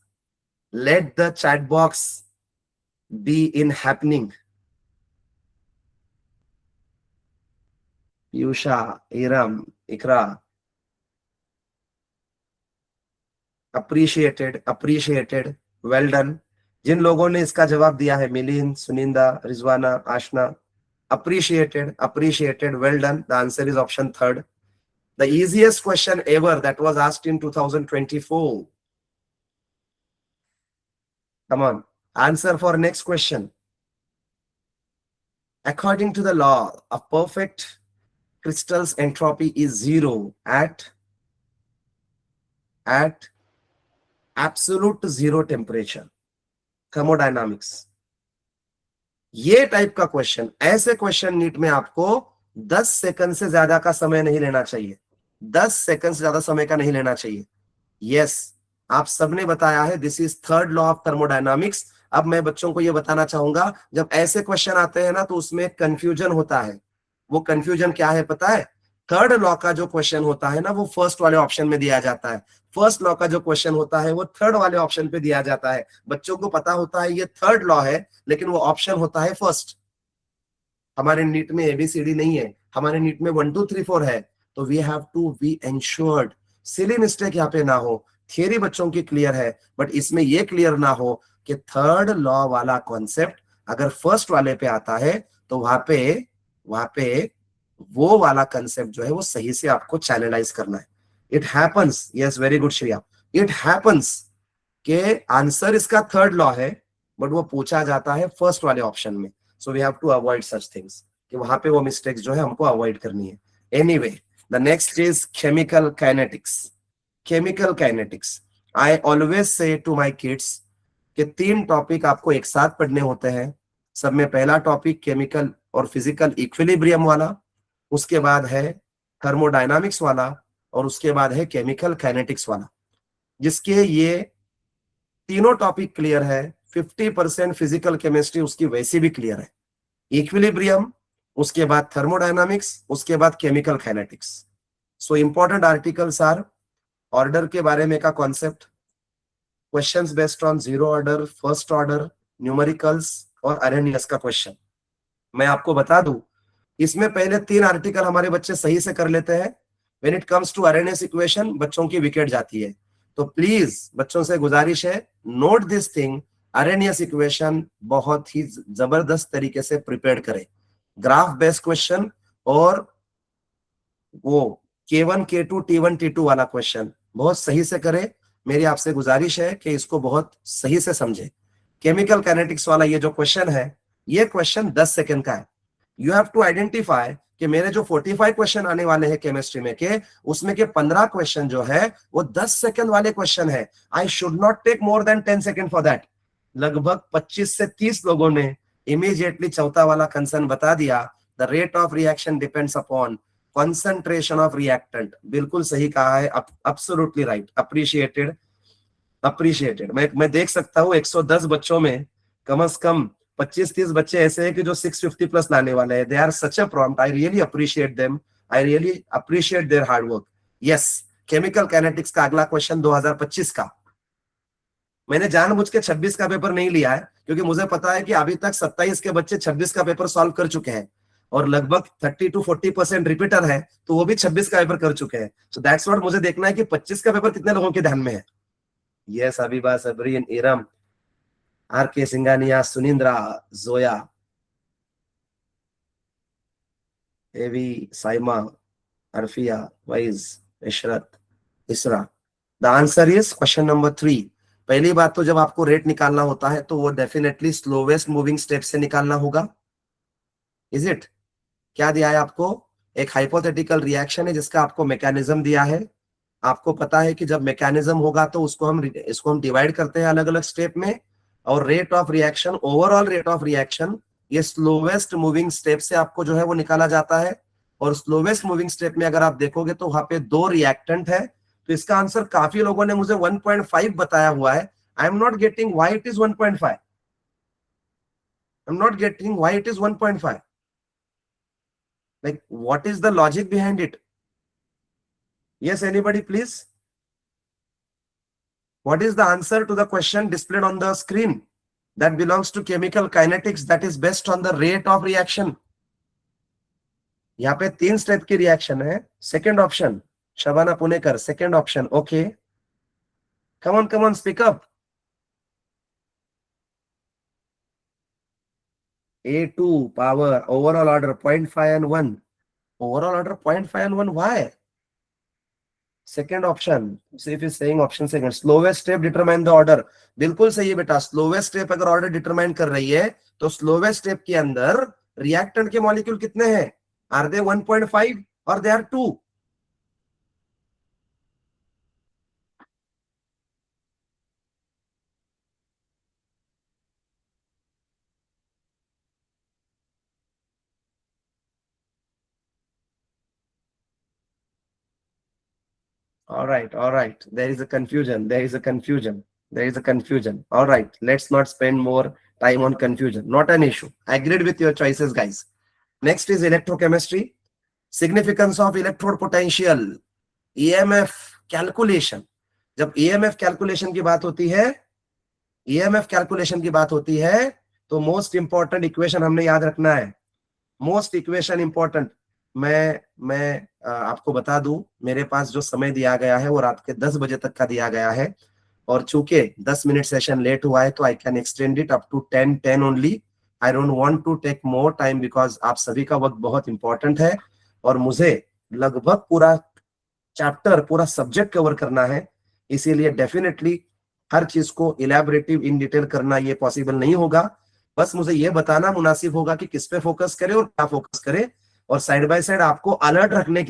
let the chat box be in happening. Yusha, Iram, Iqra, appreciated, well done. जिन लोगों ने इसका जवाब दिया है, Milind, Suninda, Rizwana, Aashna, appreciated, well done. The answer is option 3rd. The easiest question ever that was asked in 2024. Come on, answer for next question. According to the law of perfect crystals, entropy is 0 at absolute 0 temperature. Thermodynamics. ये type का question, ऐसे question NEET में आपको 10 second से ज्यादा का समय नहीं लेना चाहिए। 10 सेकंड से ज्यादा समय का नहीं लेना चाहिए। यस, आप सबने बताया है, this is 3rd law of thermodynamics. अब मैं बच्चों को ये बताना चाहूंगा, जब ऐसे क्वेश्चन आते हैं ना तो उसमें कंफ्यूजन होता है। वो कंफ्यूजन क्या है पता है? 3rd लॉ का जो क्वेश्चन होता है ना, वो 1st वाले ऑप्शन में दिया जाता है। 1st लॉ का जो क्वेश्चन होता है वो 3rd वाले ऑप्शन पे दिया जाता है। बच्चों को पता होता है ये 3rd लॉ है, लेकिन वो ऑप्शन होता है 1st। हमारे नीट में ABCD नहीं है, हमारे नीट में 1 2 3 4 है। तो we have to be ensured, silly mistake यहाँ पे ना हो। थियरी बच्चों की क्लियर है, बट इसमें ये क्लियर ना हो कि थर्ड लॉ वाला कॉन्सेप्ट अगर फर्स्ट वाले पे आता है तो वहां पे वो वाला कंसेप्ट जो है वो सही से आपको चैनलाइज करना है. It happens, yes very good Shreya, it happens के आंसर इसका थर्ड लॉ है बट वो पूछा जाता है फर्स्ट वाले ऑप्शन में. So we have to avoid such things कि वहां पे वो मिस्टेक्स जो है हमको अवॉइड करनी है. Anyway, the next is chemical kinetics. Chemical kinetics, I always say to my kids कि 3 टॉपिक आपको एक साथ पढ़ने होते हैं. सब में पहला टॉपिक केमिकल और फिजिकल इक्विलिब्रियम वाला, उसके बाद है थर्मोडायनामिक्स वाला, और उसके बाद है केमिकल काइनेटिक्स वाला. जिसके ये तीनों टॉपिक क्लियर है, 50% फिजिकल केमिस्ट्री उसकी वैसी भी क्लियर है. इक्विलिब्रियम, उसके बाद थर्मोडायनामिक्स, उसके बाद chemical kinetics. So important articles are order के बारे में का concept, questions based on zero order, first order, numericals और अरेनियस का क्वेश्चन. मैं आपको बता दूं, इसमें पहले 3 आर्टिकल हमारे बच्चे सही से कर लेते हैं. When it comes to Arrhenius equation बच्चों की विकेट जाती है. तो प्लीज बच्चों से गुजारिश है, note this thing, Arrhenius equation बहुत ही जबरदस्त तरीके से प्रिपेयर करें. ग्राफ बेस्ड क्वेश्चन और वो K1 K2 T1 T2 वाला क्वेश्चन बहुत सही से करें. मेरी आपसे गुजारिश है कि इसको बहुत सही से समझे. केमिकल काइनेटिक्स वाला ये जो क्वेश्चन है, ये क्वेश्चन 10 सेकंड का है. यू हैव टू आइडेंटिफाई कि मेरे जो 45 क्वेश्चन आने वाले हैं केमिस्ट्री में के, उसमें के 15 क्वेश्चन जो है वो 10 सेकंड वाले क्वेश्चन है. I should not take more than 10 second for that. लगभग 25 से 30 लोगों ने इमीडिएटली चौथा वाला कंसर्न बता दिया. The rate of reaction depends upon concentration of reactant. बिल्कुल सही कहा है, एब्सोल्युटली राइट, अप्रिशिएटेड अप्रिशिएटेड. मैं देख सकता हूँ 110 बच्चों में कम से कम 25-30 बच्चे ऐसे हैं कि जो 650 प्लस लाने वाले हैं. They are such a prompt. I really appreciate them. I really appreciate their hard work. Yes, chemical kinetics का अगला क्वेश्चन 2025 का. मैंने जानबूझ के 26 का पेपर नहीं लिया है क्योंकि मुझे पता है कि अभी तक 27 के बच्चे 26 का पेपर सॉल्व कर चुके हैं और लगभग 30 to 40% रिपीटर है, तो वो भी 26 का पेपर कर चुके हैं. सो दैट्स व्हाट मुझे देखना है कि 25 का पेपर कितने लोगों के ध्यान में है. यस, अभिबा, सबरीन, इरम, आर के सिंगानिया, सुनिंद्रा, जोया, एवी, साइमा, अरफिया, वाइज, इशरत, इसरा. The answer is question number 3. पहली बात तो जब आपको रेट निकालना होता है तो वो डेफिनेटली स्लोवेस्ट मूविंग स्टेप से निकालना होगा. Is it? क्या दिया है आपको? एक हाइपोथेटिकल रिएक्शन है जिसका आपको मैकेनिज्म दिया है. आपको पता है कि जब मैकेनिज्म होगा तो इसको हम डिवाइड करते हैं अलग अलग स्टेप में, और rate of reaction, overall rate of reaction, ये स्लोवेस्ट मूविंग स्टेप से आपको जो है वो निकाला जाता है. और स्लोवेस्ट मूविंग स्टेप में अगर आप देखोगे तो वहां पे 2 रिएक्टेंट है. तो इसका आंसर काफी लोगों ने मुझे 1.5 बताया हुआ है. I am not getting why it is 1.5. I am not getting why it is 1.5. Like, what is the logic behind it? Yes, anybody please? What is the answer to the question displayed on the screen that belongs to chemical kinetics, that is based on the rate of reaction? यहाँ पे 3 step की reaction है. Second option Shabana Punekar, second option. Okay, come on speak up. A2 power, overall order 0.5 and 1. Overall order 0.5 and 1. Why? Second option. See if he's saying option second. Slowest step determine the order. बिल्कुल सही है बेटा. Slowest step अगर order determine कर रही है तो slowest step के अंदर reactant के molecule कितने हैं? Are they 1.5 or they are 2? All right. There is a confusion. All right. Let's not spend more time on confusion. Not an issue. Agreed with your choices, guys. Next is electrochemistry. Significance of electrode potential. EMF calculation. जब EMF calculation की बात होती है, तो most important equation हमने याद रखना है. Most equation important. मैं आपको बता दूं, मेरे पास जो समय दिया गया है वो रात के 10 बजे तक का दिया गया है. और चूंकि 10 मिनट सेशन लेट हुआ है तो I can extend it up to 10 only. I don't want to take more time because आप सभी का वक्त बहुत इंपॉर्टेंट है और मुझे लगभग पूरा चैप्टर, पूरा सब्जेक्ट कवर करना है, इसीलिए डेफिनेटली हर चीज को इलैबोरेटिव इन डिटेल करना ये पॉसिबल नहीं होगा। बस मुझे ये बताना मुनासिब होगा कि किस पे फोकस करे और क्या फोकस करे, और साइड बाय साइड आपको अलर्ट रखने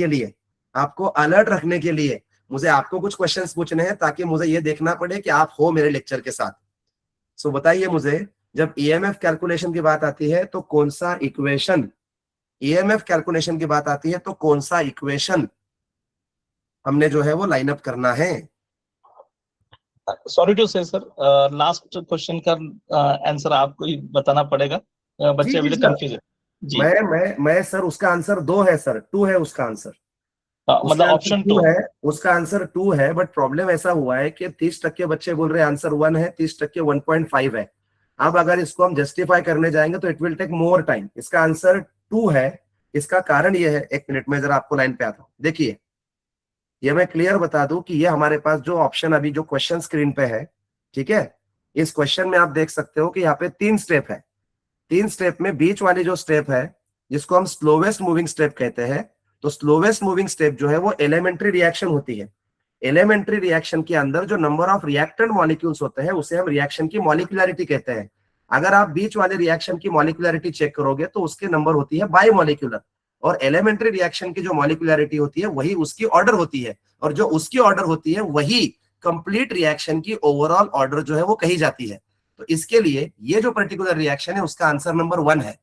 के लिए, मुझे आपको कुछ क्वेश्चंस पूछने हैं ताकि मुझे ये देखना पड़े कि आप हो मेरे लेक्चर के साथ। सो बताइए मुझे, जब ईएमएफ कैलकुलेशन की बात आती है तो कौन सा इक्वेशन, ईएमएफ कैलकुलेशन की बात आती है तो कौन सा इक्वेशन हमने जो है वो लाइन अप करना है? सॉरी टू से सर, लास्ट क्वेश्चन का आंसर आपको ही बताना पड़ेगा, बच्चे अभी तक कंफ्यूज है जी। मैं सर, उसका आंसर 2 है सर, 2 है उसका आंसर। मतलब ऑप्शन 2 है, उसका आंसर 2 है, बट प्रॉब्लम ऐसा हुआ है कि 30% बच्चे बोल रहे हैं आंसर 1 है, 30% 1.5 है। अब अगर इसको हम जस्टिफाई करने जाएंगे तो it will take more time. इसका आंसर 2 है। इसका कारण ये है, 1 मिनट में जरा आपको लाइन पे आता हूं। देखिए, ये मैं क्लियर बता दूं कि ये हमारे पास जो ऑप्शन अभी जो क्वेश्चन स्क्रीन पे है, ठीक है, इस क्वेश्चन में आप देख सकते हो कि यहाँ पे 3 स्टेप है। 3 स्टेप में बीच वाली जो स्टेप है जिसको हम स्लोवेस्ट मूविंग स्टेप कहते हैं, तो स्लोवेस्ट मूविंग स्टेप जो है वो एलिमेंट्री रिएक्शन होती है। एलिमेंट्री रिएक्शन के अंदर जो नंबर ऑफ रिएक्टेंट मॉलिक्यूल्स होते हैं उसे हम रिएक्शन की मॉलिक्युलरिटी कहते हैं। अगर आप बीच वाले रिएक्शन की मॉलिक्युलरिटी चेक करोगे तो उसके नंबर होती है बाई मॉलिक्यूलर, और एलिमेंट्री रिएक्शन की जो मॉलिक्युलरिटी होती है वही उसकी ऑर्डर होती है, और जो उसकी ऑर्डर होती है वही कंप्लीट रिएक्शन की ओवरऑल ऑर्डर जो है वो कही जाती है। तो इसके लिए ये जो पर्टिकुलर रिएक्शन है उसका आंसर नंबर 1 है।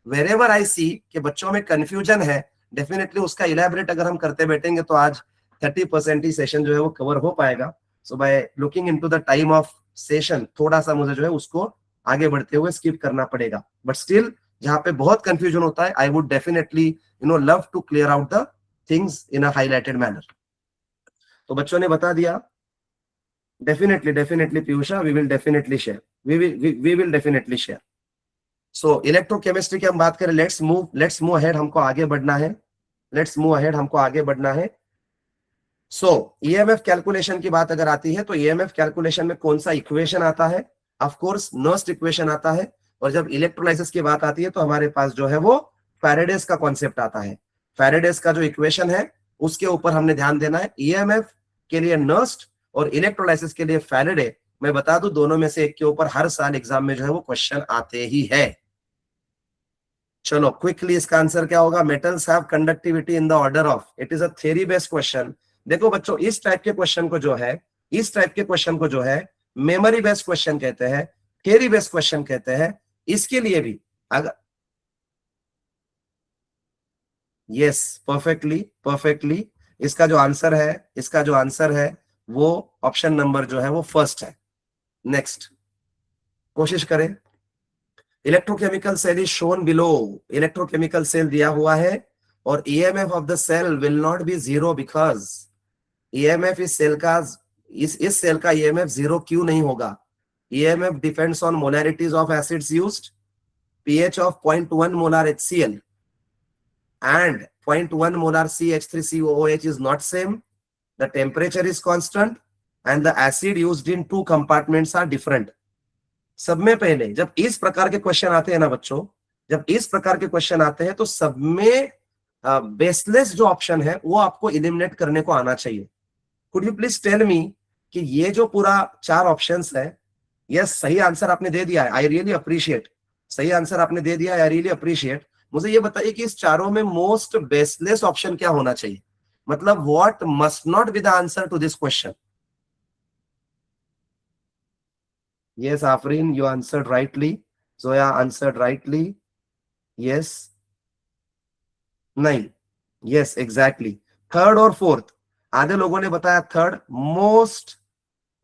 वेरेवर आई सी कि बच्चों में कंफ्यूजन है, डेफिनेटली उसका इलैबोरेट अगर हम करते बैठेंगे तो आज 30% ही सेशन जो है वो कवर हो पाएगा। So by looking into the time of session थोड़ा सा मुझे जो है उसको आगे बढ़ते हुए स्किप करना पड़ेगा, बट स्टिल जहां पे बहुत कंफ्यूजन होता है I would definitely love to clear out the things in a highlighted manner. तो बच्चों ने बता दिया, definitely Piyusha, we will definitely share, we will definitely share. So electrochemistry की हम बात करें, लेट्स मूव अहेड, हमको आगे बढ़ना है, हमको आगे बढ़ना है। सो ईएमएफ कैलकुलेशन की बात अगर आती है तो ईएमएफ कैलकुलेशन में कौन सा इक्वेशन आता है? ऑफ कोर्स नर्स्ट इक्वेशन आता है। और जब इलेक्ट्रोलाइसिस की बात आती है तो हमारे पास जो है वो फैराडेस का कॉन्सेप्ट आता है। फैराडेस का जो इक्वेशन है उसके ऊपर हमने ध्यान देना है। ईएमएफ के लिए नर्स्ट और इलेक्ट्रोलाइसिस के लिए फैराडे, मैं बता दूं दोनों में से एक के ऊपर हर साल एग्जाम में जो है वो क्वेश्चन आते ही है। चलो क्विकली इसका आंसर क्या होगा? Metals have conductivity in the order of, it is a theory based question. देखो बच्चों, इस टाइप के क्वेश्चन को जो है मेमोरी बेस्ड क्वेश्चन कहते हैं, थ्योरी बेस्ड क्वेश्चन कहते हैं। इसके लिए भी अगर यस, परफेक्टली इसका जो आंसर है वो ऑप्शन नंबर जो है वो फर्स्ट है। नेक्स्ट कोशिश करें। Electrochemical cell is shown below, electrochemical cell दिया हुआ है और EMF of the cell will not be zero because EMF इस सेल का ईएमएफ जीरो क्यों नहीं होगा? EMF depends on molarities of acids used, pH of 0.1 molar HCl and 0.1 molar CH3COOH is not same, the temperature is constant and the acid used in 2 compartments are different। सब में पहले जब इस प्रकार के क्वेश्चन आते हैं ना बच्चों, तो सब में बेसलेस जो ऑप्शन है वो आपको एलिमिनेट करने को आना चाहिए। Could you please tell me कि ये जो पूरा 4 ऑप्शंस है, यस सही आंसर आपने दे दिया है, आई रियली अप्रिशिएट, सही आंसर आपने दे दिया है, आई रियली अप्रिशिएट। मुझे ये बताइए कि इस चारों में मोस्ट बेसलेस ऑप्शन क्या होना चाहिए? मतलब what must not be the answer to this question? Yes, Afrin, you answered rightly. Zoya answered rightly. Yes. नहीं. Yes, exactly. थर्ड और फोर्थ, आधे लोगों ने बताया थर्ड। मोस्ट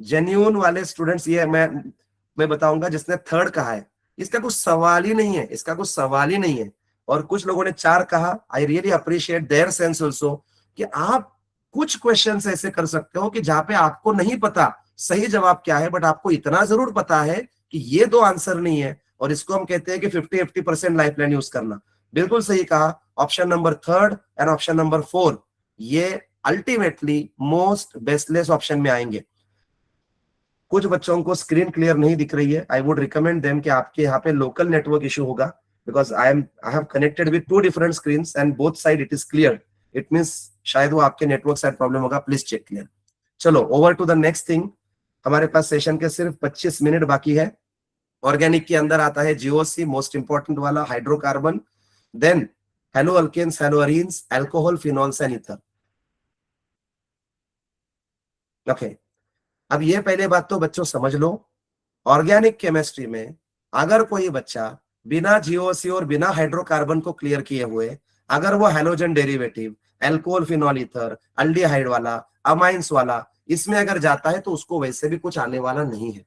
जेन्यून वाले स्टूडेंट्स ये मैं बताऊंगा जिसने थर्ड कहा है, इसका कुछ सवाल ही नहीं है, और कुछ लोगों ने 4 कहा। आई really appreciate their sense also कि आप कुछ क्वेश्चंस ऐसे कर सकते हो कि जहां पे आपको नहीं पता सही जवाब क्या है, बट आपको इतना जरूर पता है कि ये 2 आंसर नहीं है, और इसको हम कहते हैं कि 50-50% लाइफलाइन यूज करना। बिल्कुल सही कहा। Option number 3 and option number 4 ये अल्टीमेटली मोस्ट बेस्टलेस ऑप्शन में आएंगे। कुछ बच्चों को स्क्रीन क्लियर नहीं दिख रही है, आई वुड रिकमेंड देम कि आपके यहाँ पे लोकल नेटवर्क इशू होगा, because I have connected with 2 different screens and both side it is clear, it means शायद वो आपके नेटवर्क साइड प्रॉब्लम होगा, प्लीज चेक क्लियर। चलो over to the next thing, हमारे पास सेशन के सिर्फ 25 मिनट बाकी है। ऑर्गेनिक के अंदर आता है जीओसी, मोस्ट इंपॉर्टेंट वाला, hydrocarbon, then halo alkanes, halo arenes, alcohol, phenols and ether. Okay, अब ये पहले बात तो बच्चों समझ लो, ऑर्गेनिक केमिस्ट्री में अगर कोई बच्चा बिना जीओसी और बिना हाइड्रोकार्बन को क्लियर किए हुए अगर वो halogen derivative, alcohol, phenol, ether, aldehyde वाला, अमाइंस वाला इसमें अगर जाता है तो उसको वैसे भी कुछ आने वाला नहीं है।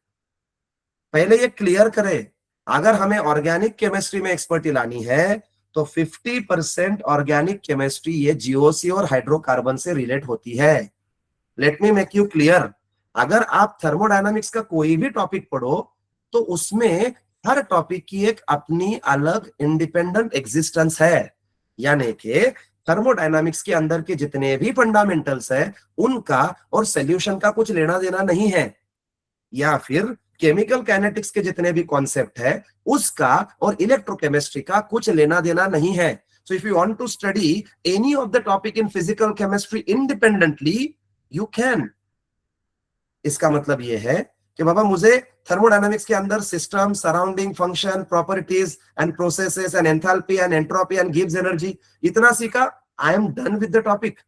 पहले ये क्लियर करे, अगर हमें ऑर्गेनिक केमिस्ट्री में एक्सपर्टी लानी है तो 50% ऑर्गेनिक केमिस्ट्री ये जीओसी और हाइड्रोकार्बन से रिलेट होती है। Let me make you clear, अगर आप थर्मोडायनामिक्स का कोई भी टॉपिक पढ़ो तो उसमें हर टॉपिक की एक अपनी अलग इंडिपेंडेंट एग्जिस्टेंस है, यानी कि थर्मोडायनामिक्स के अंदर के जितने भी फंडामेंटल्स है उनका और सॉल्यूशन का कुछ लेना देना नहीं है, या फिर केमिकल काइनेटिक्स के जितने भी कॉन्सेप्ट है उसका और इलेक्ट्रोकेमिस्ट्री का कुछ लेना देना नहीं है। So if you want to study any of the topic in physical chemistry independently you can. इसका मतलब यह है कि बाबा मुझे थर्मोडायनामिक्स के अंदर system, surrounding, function, properties and processes and enthalpy and entropy and गिव्स एनर्जी, इतना सीखा, I am done with the topic.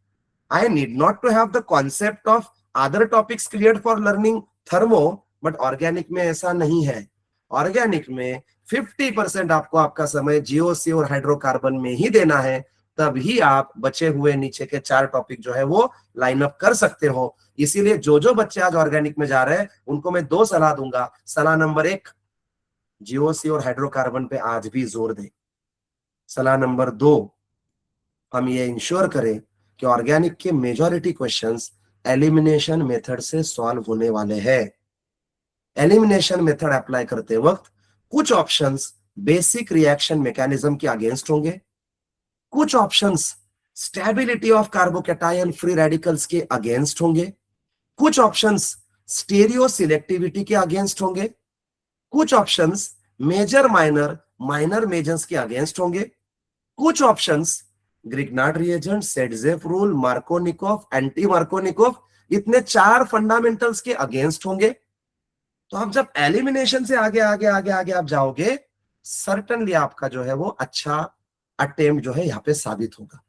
I need not to have the concept of other topics cleared for learning thermo, but organic में ऐसा नहीं है। Organic में 50% आपको आपका समय जीओसी और हाइड्रोकार्बन में ही देना है, तभी आप बचे हुए नीचे के 4 टॉपिक जो है वो लाइन अप कर सकते हो। इसीलिए जो बच्चे आज ऑर्गेनिक में जा रहे हैं उनको मैं 2 सलाह दूंगा। सलाह नंबर 1, जीओसी और हाइड्रोकार्बन पे आज भी जोर दें। सलाह नंबर 2, हम ये इंश्योर करें कि ऑर्गेनिक के मेजॉरिटी क्वेश्चंस एलिमिनेशन मेथड से सॉल्व होने वाले हैं। एलिमिनेशन मेथड अप्लाई करते वक्त कुछ ऑप्शंस बेसिक रिएक्शन मैकेनिज्म के अगेंस्ट होंगे, कुछ options stability of carbocation free radicals के अगेंस्ट होंगे, कुछ ऑप्शंस स्टीरियो सिलेक्टिविटी के अगेंस्ट होंगे, कुछ options major minor minor majors के अगेंस्ट होंगे, कुछ options Grignard reagent, Saytzeff rule, Markovnikov, anti Markovnikov, इतने 4 फंडामेंटल्स के अगेंस्ट होंगे। तो आप जब एलिमिनेशन से आगे आगे आगे आगे आप जाओगे, सर्टनली आपका जो है वो अच्छा अटेम्प्ट जो है यहाँ पे साबित होगा।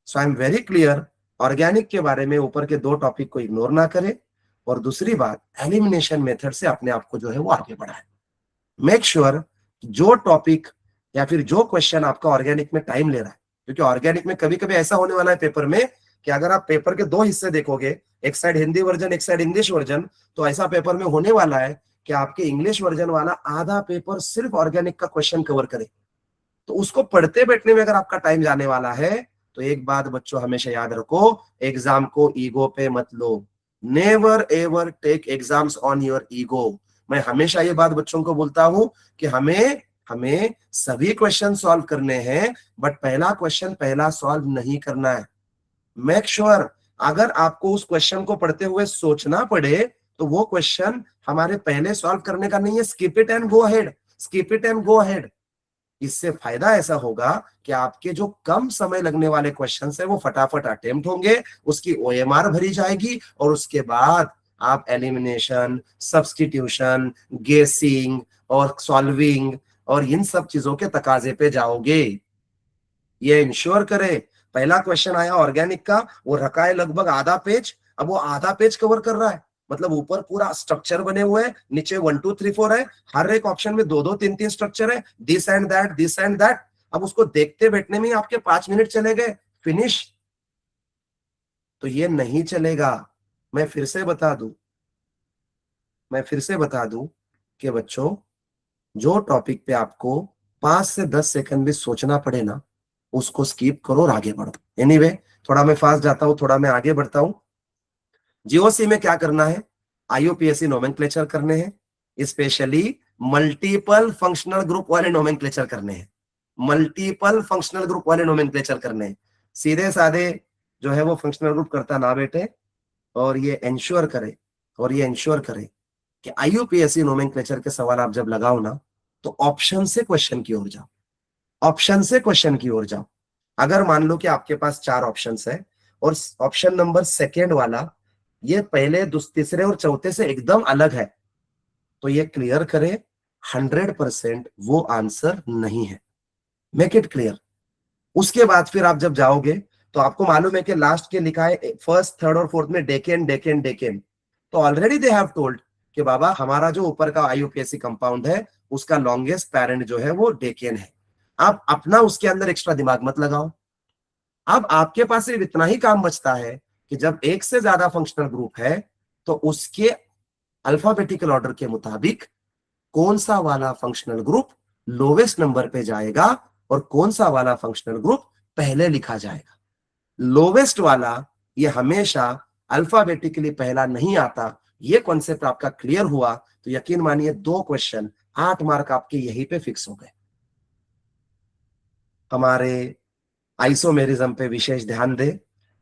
So I am very clear, organic के बारे में ऊपर के 2 टॉपिक को इग्नोर ना करें, और दूसरी बात एलिमिनेशन मेथड से अपने आप को जो है वो आगे बढ़ाएं। मेक श्योर जो टॉपिक या फिर जो क्वेश्चन आपका ऑर्गेनिक में टाइम ले रहा है, क्योंकि ऑर्गेनिक में कभी कभी ऐसा होने वाला है पेपर में कि अगर आप पेपर के 2 हिस्से देखोगे, एक साइड हिंदी वर्जन एक साइड इंग्लिश वर्जन, तो ऐसा पेपर में होने वाला है कि आपके इंग्लिश वर्जन वाला आधा पेपर सिर्फ ऑर्गेनिक का क्वेश्चन कवर करे। तो उसको पढ़ते बैठने में अगर आपका टाइम जाने वाला है तो एक बात बच्चों हमेशा याद रखो, एग्जाम को ईगो पे मत लो। Never ever take exams on your ego. मैं हमेशा ये बात बच्चों को बोलता हूं कि हमें सभी क्वेश्चन सॉल्व करने हैं, बट पहला क्वेश्चन पहला सॉल्व नहीं करना है। मेक श्योर अगर आपको उस क्वेश्चन को पढ़ते हुए सोचना पड़े तो वो क्वेश्चन हमारे पहले सॉल्व करने का नहीं है। Skip it and go ahead, skip it and go ahead. इससे फायदा ऐसा होगा कि आपके जो कम समय लगने वाले क्वेश्चन है वो फटाफट अटेम्प्ट होंगे, उसकी ओएमआर भरी जाएगी, और उसके बाद आप एलिमिनेशन, सब्स्टिट्यूशन, गेसिंग और सॉल्विंग और इन सब चीजों के तकाजे पे जाओगे। ये इंश्योर करें। पहला क्वेश्चन आया ऑर्गेनिक का, वो रखा है लगभग आधा पेज, अब वो आधा पेज कवर कर रहा है, मतलब ऊपर पूरा स्ट्रक्चर बने हुए हैं, नीचे 1 2 3 4 है, हर एक ऑप्शन में 2 2 3 3 स्ट्रक्चर है, this and that, this and that. अब उसको देखते बैठने में आपके 5 मिनट चले गए, फिनिश। तो ये नहीं चलेगा। मैं फिर से बता दूं कि बच्चों जो टॉपिक पे आपको 5 से 10 सेकंड भी सोचना पड़े ना, उसको स्किप करो और आगे बढ़ो। एनीवे, थोड़ा मैं फास्ट जाता हूं, थोड़ा मैं आगे बढ़ता हूं। जीओसी में क्या करना है, आईयूपीएसी नोमेनक्लेचर करने हैं, स्पेशली मल्टीपल फंक्शनल ग्रुप वाले नोमेनक्लेचर करने हैं, मल्टीपल फंक्शनल ग्रुप वाले नोमेनक्लेचर करने हैं। सीधे साधे जो है वो फंक्शनल ग्रुप करता ना बेटे, और ये इंश्योर करे कि IUPAC नोमेनक्लेचर के सवाल आप जब लगाओ ना, तो ऑप्शन से क्वेश्चन की ओर जाओ, ऑप्शन से क्वेश्चन की ओर जाओ। अगर मान लो कि आपके पास 4 ऑप्शंस है और ऑप्शन नंबर सेकेंड वाला ये पहले तीसरे और चौथे से एकदम अलग है, तो ये क्लियर करे 100% वो आंसर नहीं है। Make it clear. उसके बाद फिर आप जब जाओगे तो आपको मालूम है कि लास्ट के लिखा है फर्स्ट, थर्ड और फोर्थ में डेकेन डेकेन डेकेन, तो ऑलरेडी दे हैव टोल्ड कि बाबा हमारा जो ऊपर का IUPAC कंपाउंड है उसका लॉन्गेस्ट पैरेंट जो है वो डेकेन है। आप अपना उसके अंदर एक्स्ट्रा दिमाग मत लगाओ। अब आपके पास सिर्फ इतना ही काम बचता है कि जब एक से ज्यादा फंक्शनल ग्रुप है तो उसके अल्फाबेटिकल ऑर्डर के मुताबिक कौन सा वाला फंक्शनल ग्रुप लोवेस्ट नंबर पे जाएगा और कौन सा वाला फंक्शनल ग्रुप पहले लिखा जाएगा। लोवेस्ट वाला ये हमेशा अल्फाबेटिकली पहला नहीं आता। ये कॉन्सेप्ट आपका क्लियर हुआ तो यकीन मानिए 2 क्वेश्चन 8 मार्क आपके यहीं पे फिक्स हो गए। हमारे आइसोमेरिज्म पे विशेष ध्यान दे,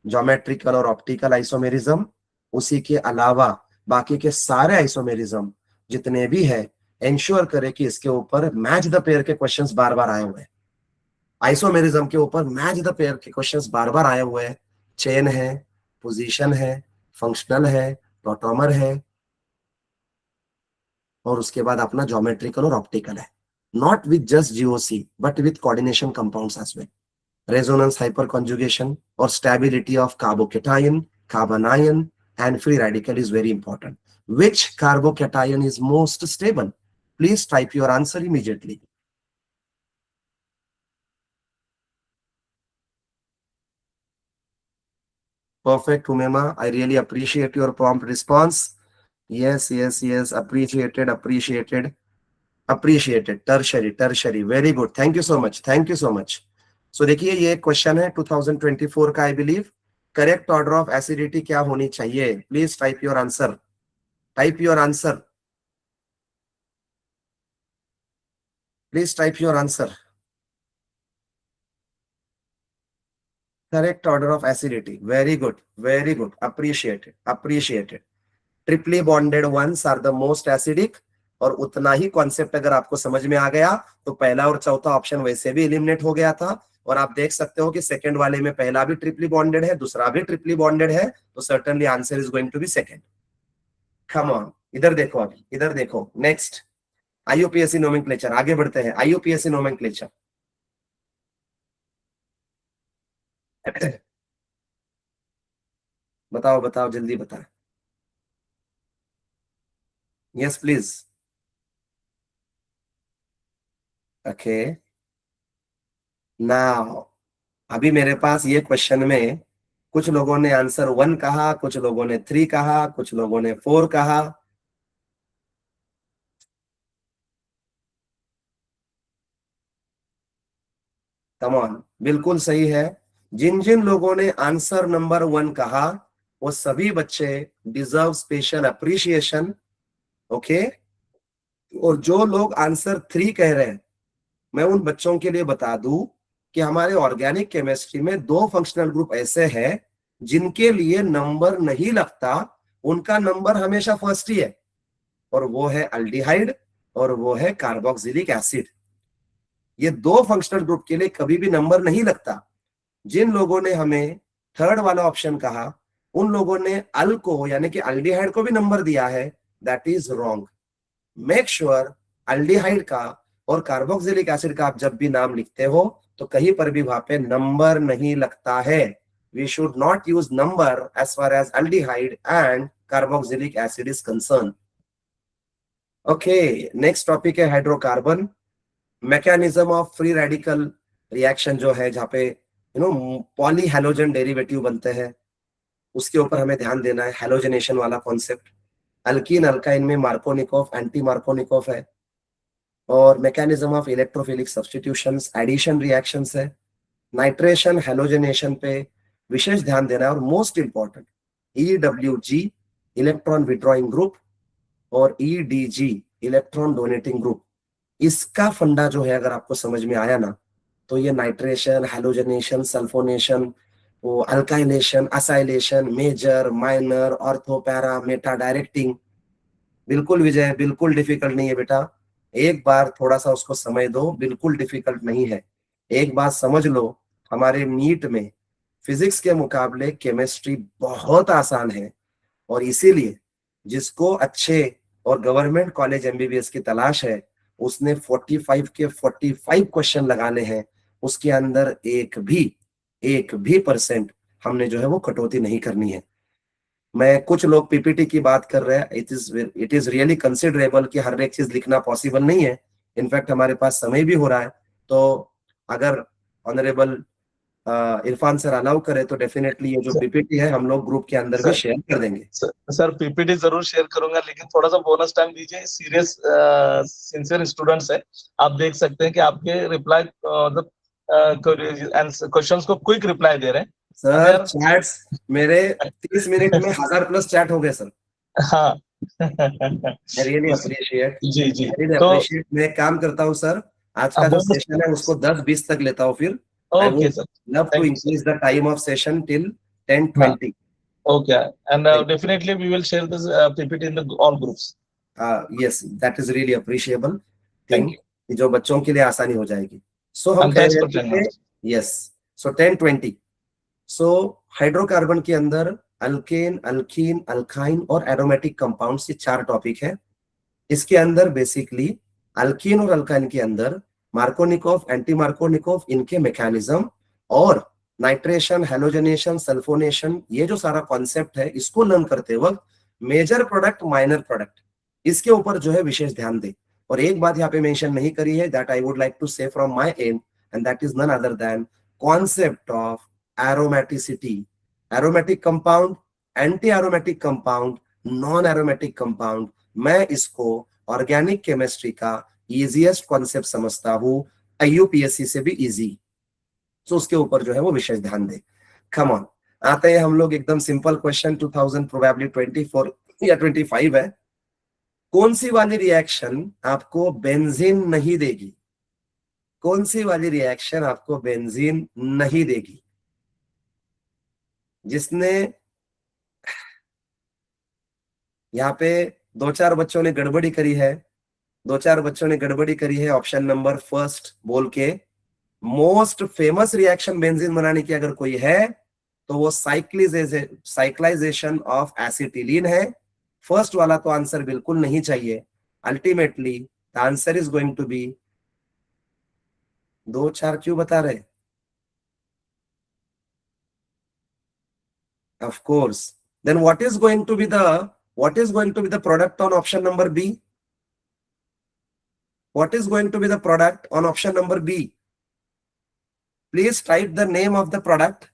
ज्योमेट्रिकल और ऑप्टिकल आइसोमेरिज्म, उसी के अलावा बाकी के सारे आइसोमेरिज्म जितने भी है इंश्योर करे कि इसके ऊपर मैच द पेयर के क्वेश्चंस बार बार आए हुए हैं। आइसोमेरिज्म के ऊपर मैच द पेयर के क्वेश्चंस बार बार आए हुए हैं। चेन है, पोजीशन है, फंक्शनल है, टॉटोमर है, और उसके बाद अपना ज्योमेट्रिकल और ऑप्टिकल है। Not with just GOC but with coordination compounds as well. Resonance hyperconjugation और stability of carbocation, carbanion and free radical is very important. Which carbocation is most stable? Please type your answer immediately. Perfect, Umema. I really appreciate your prompt response. Yes, yes, yes. Appreciated, appreciated, appreciated. Tertiary. Very good. Thank you so much. Thank you so much. So देखिए ये question है 2024 का, I believe. Correct order of acidity क्या होनी चाहिए? Please type your answer, type your answer, please type your answer. Correct order of acidity, very good, very good, appreciated, appreciated. Triply bonded ones are the most acidic, और उतना ही concept अगर आपको समझ में आ गया तो पहला और चौथा ऑप्शन वैसे भी एलिमिनेट हो गया था। और आप देख सकते हो कि सेकंड वाले में पहला भी ट्रिपली बॉन्डेड है, दूसरा भी ट्रिपली बॉन्डेड है, तो certainly answer is going to be second. Come on, इधर देखो, अभी इधर देखो। नेक्स्ट IUPAC नोमेनक्लेचर, आगे बढ़ते हैं। IUPAC नोमेनक्लेचर बताओ बताओ, जल्दी बताओ। Yes please. ओके, नाउ अभी मेरे पास ये क्वेश्चन में कुछ लोगों ने आंसर 1 कहा, कुछ लोगों ने 3 कहा, कुछ लोगों ने 4 कहा। कम ऑन, बिल्कुल सही है। जिन जिन लोगों ने आंसर नंबर 1 कहा वो सभी बच्चे डिजर्व स्पेशल अप्रिशिएशन। ओके, और जो लोग आंसर 3 कह रहे हैं, मैं उन बच्चों के लिए बता दूं कि हमारे ऑर्गेनिक केमिस्ट्री में 2 फंक्शनल ग्रुप ऐसे हैं जिनके लिए नंबर नहीं लगता, उनका नंबर हमेशा फर्स्ट ही है, और वो है अल्डिहाइड और वो है कार्बोक्सिलिक एसिड। ये 2 फंक्शनल ग्रुप के लिए कभी भी नंबर नहीं लगता। जिन लोगों ने हमें थर्ड वाला ऑप्शन कहा उन लोगों ने अल को यानी कि अल्डिहाइड को भी नंबर दिया है, that is wrong. Make sure aldehyde का और कार्बोक्सिलिक एसिड का आप जब भी नाम लिखते हो तो कहीं पर भी वहां पे नंबर नहीं लगता है। We should not use number as far as aldehyde and carboxylic acid is concern. Okay, next topic है hydrocarbon. Mechanism of free radical reaction जो है, जहाँ पे पॉली हैलोजन डेरिवेटिव बनते हैं, उसके ऊपर हमें ध्यान देना है। हैलोजनेशन वाला कॉन्सेप्ट, अल्कीन अल्काइन में मार्कोनिकोव एंटी मार्कोनिकोव है, और mechanism of electrophilic substitutions, addition reactions है। नाइट्रेशन हैलोजनेशन पे विशेष ध्यान देना है, और most important EWG electron withdrawing group और EDG इलेक्ट्रॉन डोनेटिंग ग्रुप। इसका फंडा जो है अगर आपको समझ में आया ना, तो ये नाइट्रेशन, हैलोजनेशन, सल्फोनेशन, वो alkylation, acylation, major, minor, ortho, para, meta directing, बिल्कुल विजय, बिल्कुल डिफिकल्ट नहीं है बेटा, एक बार थोड़ा सा उसको समय दो, बिल्कुल डिफिकल्ट नहीं है। एक बात समझ लो, हमारे नीट में फिजिक्स के मुकाबले केमिस्ट्री बहुत आसान है, और इसीलिए जिसको अच्छे और गवर्नमेंट कॉलेज एमबीबीएस की तलाश है, उसने 45 के 45 क्वेश्चन लगाने हैं, उसके अंदर एक भी परसेंट हमने जो है वो कटौती नहीं करनी है। मैं कुछ लोग पीपीटी की बात कर रहे हैं, इट इज रियली कंसिडरेबल कि हर एक चीज लिखना पॉसिबल नहीं है। इनफैक्ट हमारे पास समय भी हो रहा है, तो अगर ऑनरेबल इरफान सर अलाउ करे तो डेफिनेटली ये जो पीपीटी है हम लोग ग्रुप के अंदर भी शेयर कर देंगे। सर पीपीटी जरूर शेयर करूंगा, लेकिन थोड़ा सा बोनस टाइम दीजिए। सीरियस सिंसियर स्टूडेंट्स है, आप देख सकते हैं कि आपके रिप्लाई क्वेश्चंस को क्विक रिप्लाई दे रहे हैं सर। चैट्स मेरे 30 मिनट में 1000+ चैट हो गए सर। हाँ आई रियली अप्रिशिएट, जी जी। आई रियली तो अप्रिशिएट। मैं एक काम करता हूँ सर, आज का जो सेशन है उसको 10-20 तक लेता हूँ, फिर I okay would sir, love to thank you increase sir. The time of session till 10:20। Okay, and definitely we will share this PPT in the all groups. Yes, that is really appreciable Thank thing, you, कि जो बच्चों के लिए आसानी हो जाएगी। सो हम and कह thanks रहे for joining थे, us. यस, सो 10:20। सो हाइड्रोकार्बन के अंदर अल्केन, अल्कीन, अल्काइन और एरोमेटिक कंपाउंड्स, ये 4 टॉपिक है। इसके अंदर बेसिकली अल्कीन और अल्काइन के अंदर मार्कोनिकोव, एंटी मार्कोनिकोव, इनके मैकेनिज्म, और नाइट्रेशन, हेलोजनेशन, सल्फोनेशन, ये जो सारा कॉन्सेप्ट है इसको लर्न करते वक्त मेजर प्रोडक्ट, माइनर प्रोडक्ट, इसके ऊपर जो है विशेष ध्यान दे। और एक बात यहाँ पे मेंशन नहीं करी है, that I would like to say from my end, and that is none other than concept of aromaticity. Aromatic compound, anti aromatic compound, non aromatic compound, मैं इसको ऑर्गेनिक केमिस्ट्री का इजीएस्ट कॉन्सेप्ट समझता हूं, आईयूपीएससी से भी इजी। तो उसके ऊपर जो है वो विशेष ध्यान दे। कम ऑन, आते हैं हम लोग एकदम सिंपल क्वेश्चन। 2000 प्रोबेबली 24 या 25 है। कौन सी वाली रिएक्शन आपको बेंजीन नहीं देगी? कौन सी वाली रिएक्शन आपको बेंजीन नहीं देगी? जिसने यहाँ पे 2-4 बच्चों ने गड़बड़ी करी है, 2-4 बच्चों ने गड़बड़ी करी है ऑप्शन नंबर फर्स्ट बोल के। मोस्ट फेमस रिएक्शन बेंजीन बनाने की अगर कोई है तो वो साइक्लाइजेशन ऑफ एसिटिलीन है। फर्स्ट वाला तो आंसर बिल्कुल नहीं चाहिए। Ultimately the answer is going to be 2-4 क्यों बता रहे? Of course, then what is going to be the product on option number B? What is going to be the product on option number B? Please type the name of the product.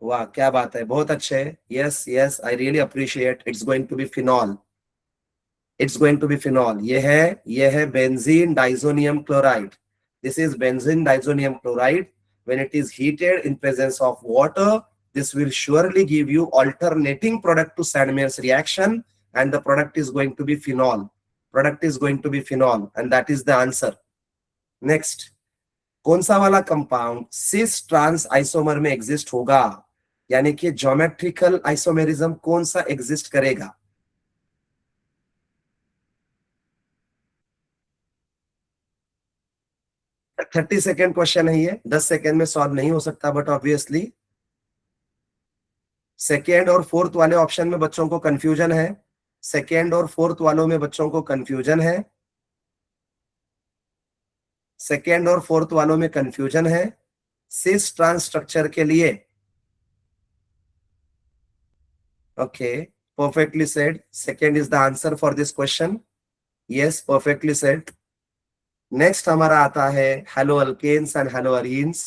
वाह, क्या बात है, बहुत अच्छे। Yes yes, I really appreciate. It's going to be phenol, it's going to be phenol. ये है benzene diazonium chloride. This is benzene diazonium chloride. when it is heated in presence of water, this will surely give you alternating product to Sandmeyer's reaction, and the product is going to be phenol. Product is going to be phenol, and that is the answer. Next, कौन सा वाला compound cis trans isomer में exist होगा? यानी कि geometrical isomerism कौन सा exist करेगा? तो 30 सेकेंड क्वेश्चन है ये, 10 सेकेंड में सॉल्व नहीं हो सकता, बट ऑब्वियसली सेकेंड और फोर्थ वाले ऑप्शन में बच्चों को कंफ्यूजन है। सेकेंड और फोर्थ वालों में बच्चों को कंफ्यूजन है। सेकेंड और फोर्थ वालों में कंफ्यूजन है सिस ट्रांस स्ट्रक्चर के लिए। Okay, perfectly said. Second is the answer for this question. Yes, perfectly said. Next हमारा आता है halo alkanes and halo arenes.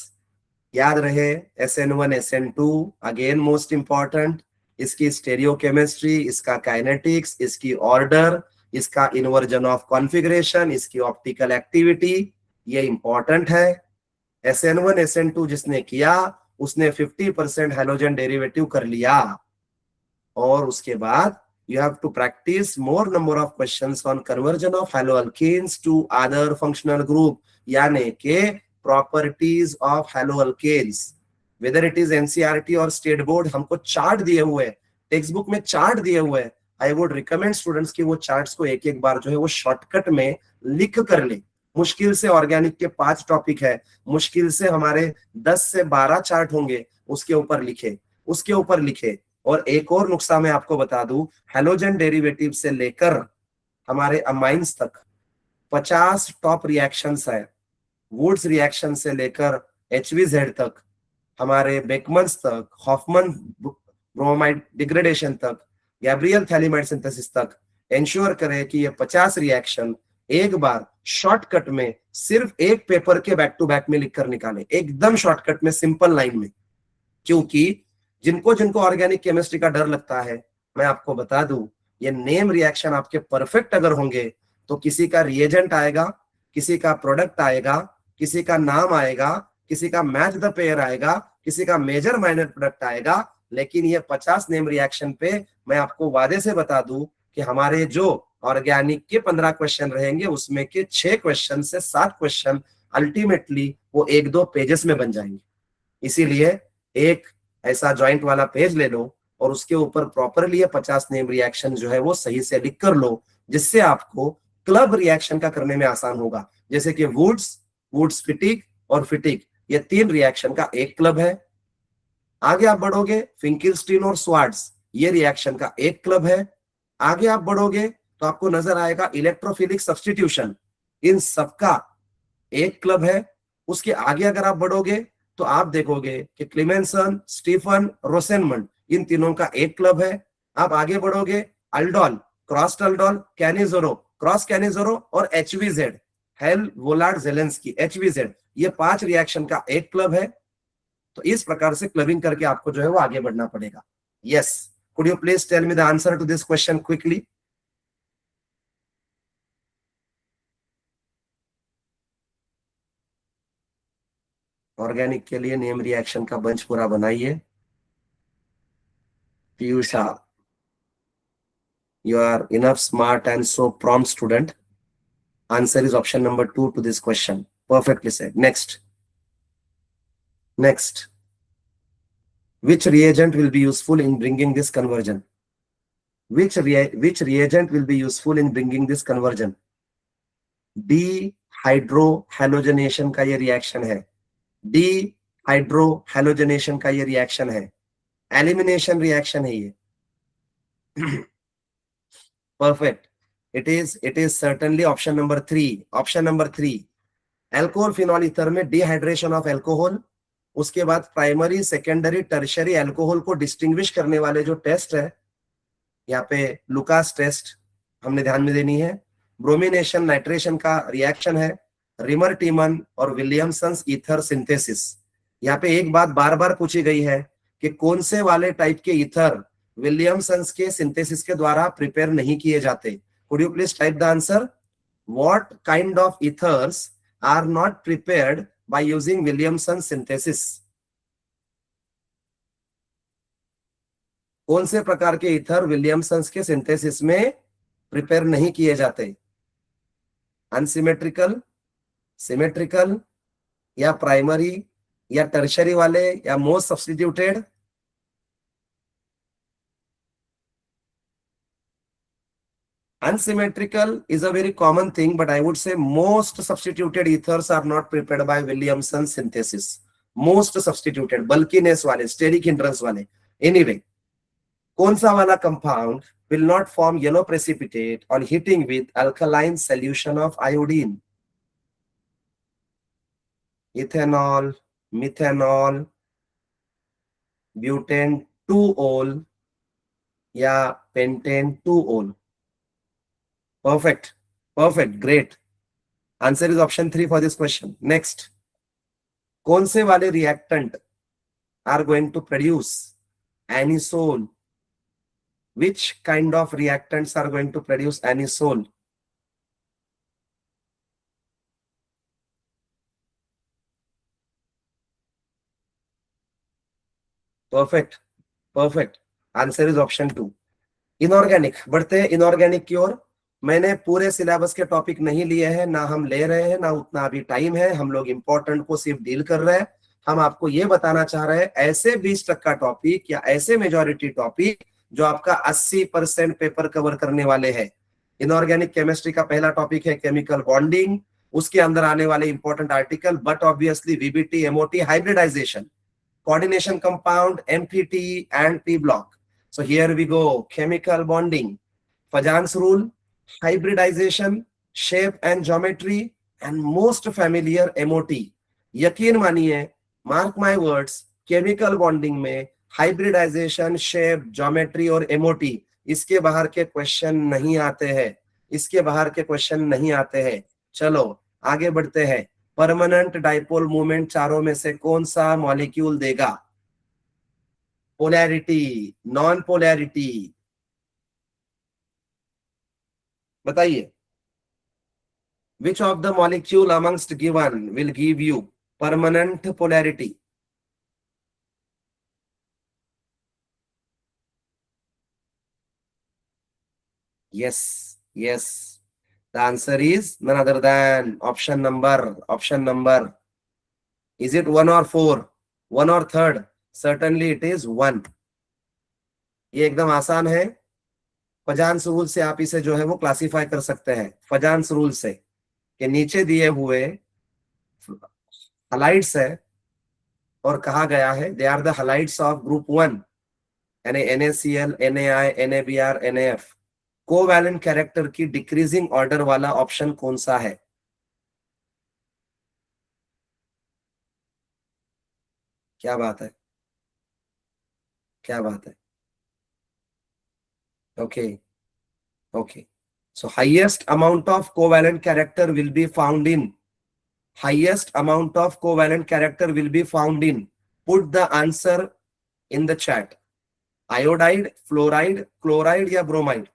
याद रहे SN1 SN2 again most important. इसकी स्टेरियोकेमिस्ट्री, इसका काइनेटिक्स, इसकी ऑर्डर, इसका इन्वर्जन ऑफ कॉन्फ़िगरेशन, इसकी ऑप्टिकल एक्टिविटी, ये इंपॉर्टेंट है। SN1 SN2 जिसने किया उसने 50% हेलोजन डेरिवेटिव कर लिया, और उसके बाद you have to practice more number of questions on conversion of haloalkanes to other functional group, यानी के properties of haloalkanes, whether it is NCERT और स्टेट बोर्ड। हमको चार्ट दिए हुए, टेक्स्ट बुक में चार्ट दिए हुए, आई वुड रिकमेंड स्टूडेंट्स की वो चार्ट्स को एक एक बार जो है वो शॉर्टकट में लिख कर ले। मुश्किल से ऑर्गेनिक के 5 टॉपिक है, मुश्किल से हमारे 10 से 12 चार्ट होंगे, उसके ऊपर लिखे, उसके ऊपर लिखे। और एक और नुक्सा मैं आपको बता दूं, हेलोजन डेरिवेटिव से लेकर हमारे अमाइंस तक 50 टॉप रिएक्शंस है। वुड्स रिएक्शन से लेकर HVZ तक, हमारे बेकमन्स तक, हॉफमन ब्रोमाइड डिग्रेडेशन तक, गैब्रियल थैलिमाइड सिंथेसिस तक, इंश्योर करें कि ये 50 रिएक्शन एक बार शॉर्टकट में सिर्फ एक पेपर के बैक टू बैक में लिखकर निकालें, एकदम शॉर्टकट में, सिंपल लाइन में। क्योंकि जिनको जिनको ऑर्गेनिक केमिस्ट्री का डर लगता है, मैं आपको बता दूं, ये नेम रिएक्शन आपके परफेक्ट अगर होंगे तो किसी का रिएजेंट आएगा, किसी का प्रोडक्ट आएगा, किसी का नाम आएगा, किसी का मैच द पेयर आएगा, किसी का मेजर माइनर प्रोडक्ट आएगा, लेकिन ये 50 नेम रिएक्शन पे मैं आपको वादे से बता दूं कि हमारे जो ऑर्गेनिक के 15 क्वेश्चन रहेंगे उसमें के 6 क्वेश्चन से 7 क्वेश्चन अल्टीमेटली वो 1-2 पेजेस में बन जाएंगे। इसीलिए एक ऐसा जॉइंट वाला पेज ले लो और उसके ऊपर प्रॉपरली 50 नेम रिएक्शन जो है वो सही से लिख कर लो, जिससे आपको क्लब रिएक्शन का करने में आसान होगा। जैसे कि वुड्स फिटिक और फिटिक, ये 3 रिएक्शन का एक क्लब है। आगे आप बढ़ोगे, फिंकिलस्टीन और स्वार्ट्स, ये रिएक्शन का एक क्लब है। आगे आप बढ़ोगे तो आपको नजर आएगा इलेक्ट्रोफिलिक सब्स्टिट्यूशन, इन सबका एक क्लब है। उसके आगे अगर आप बढ़ोगे तो आप देखोगे कि क्लेमेंसन, स्टीफन, रोसेनमंड, इन तीनों का एक क्लब है। आप आगे बढ़ोगे, अल्डोल, क्रॉस अल्डोल, कैनिजोरो, क्रॉस कैनिजोरो और HVZ, हेल वोलार्ड जेलेंस्की, HVZ, ये 5 रिएक्शन का एक क्लब है। तो इस प्रकार से क्लबिंग करके आपको जो है वो आगे बढ़ना पड़ेगा। Yes, could you please tell me the answer to this question quickly? Organic के लिए नेम रिएक्शन का बंच पूरा बनाइए। Piyusha, you are enough smart and so prompt student. Answer is option number 2 to this question. Perfectly said. Next. Which reagent will be useful in bringing this conversion? Which reagent will be useful in bringing this conversion? Dehydrohalogenation का ये reaction है, dehydrohalogenation का ये reaction है, elimination reaction है ये। Perfect. It is certainly option number 3. Option number 3. Alcohol phenol ether में dehydration of alcohol, उसके बाद प्राइमरी, सेकेंडरी, टर्शियरी अल्कोहल को डिस्टिंग्विश करने वाले जो टेस्ट है, यहाँ पे लुकास टेस्ट हमने ध्यान में देनी है। ब्रोमिनेशन, नाइट्रेशन का रिएक्शन है, रिमर टीमन और विलियमसन्स ईथर सिंथेसिस। यहाँ पे एक बात बार बार पूछी गई है कि कौन से वाले टाइप के ईथर विलियमसन्स के सिंथेसिस के द्वारा प्रिपेयर नहीं किए जाते। Could you please type the answer? What kind of ethers are not prepared by using Williamson synthesis? कौन से प्रकार के ईथर विलियमसन्स के सिंथेसिस में प्रिपेयर नहीं किए जाते? अनसिमेट्रिकल, सिमेट्रिकल, या प्राइमरी, या टर्शियरी वाले, या most substituted? Unsymmetrical is a very common thing, but I would say most substituted ethers are not prepared by Williamson synthesis. Most substituted, bulkiness वाले, steric hindrance वाले. Anyway, कौन सा वाला compound will not form yellow precipitate on heating with alkaline solution of iodine? Ethanol, methanol, butane 2-ol या pentane 2-ol? Perfect, great. Answer is option 3 for this question. Next, कौन से वाले reactant are going to produce anisole? Which kind of reactants are going to produce anisole? Perfect. Answer is option 2. Inorganic. बढ़ते हैं inorganic की ओर। मैंने पूरे syllabus के topic नहीं लिए हैं, ना हम ले रहे हैं, ना उतना अभी टाइम है। हम लोग इंपॉर्टेंट को सिर्फ डील कर रहे हैं। हम आपको ये बताना चाह रहे हैं ऐसे 20% टॉपिक या ऐसे मेजॉरिटी टॉपिक जो आपका 80% पेपर कवर करने वाले हैं। इनऑर्गेनिक केमिस्ट्री का पहला टॉपिक है केमिकल बॉन्डिंग, उसके अंदर आने वाले important article, but obviously VBT, MOT, hybridisation, coordination compound, MPT and P block. So here we go, chemical bonding, Fajans rule, hybridization, shape and geometry, and most familiar MOT. यकीन मानिए, mark my words, chemical bonding में hybridization, shape, geometry और MOT, इसके बाहर के question नहीं आते हैं, इसके बाहर के क्वेश्चन नहीं आते हैं। चलो आगे बढ़ते हैं। परमानेंट डाइपोल मूवमेंट चारों में से कौन सा मॉलिक्यूल देगा? पोलैरिटी, नॉन पोलैरिटी, बताइए। Which of the molecule amongst given will give you permanent polarity? yes yes the answer is none other than option number. Is it 1 or 4, 1 or 3rd? Certainly it is 1. ये एकदम आसान है। फजान्स rule से आप इसे जो है वो क्लासिफाई कर सकते हैं। फजान्स रूल से कि नीचे दिए हुए हलाइड्स है और कहा गया है they are the halides of group 1 यानी NaCl, NaI, NaBr, NaF। Covalent character की डिक्रीजिंग ऑर्डर वाला ऑप्शन कौन सा है? क्या बात है, क्या बात है। okay so highest amount of covalent character will be found in, highest amount of covalent character will be found in, put the answer in the chat. Iodide, fluoride, chloride या ब्रोमाइड?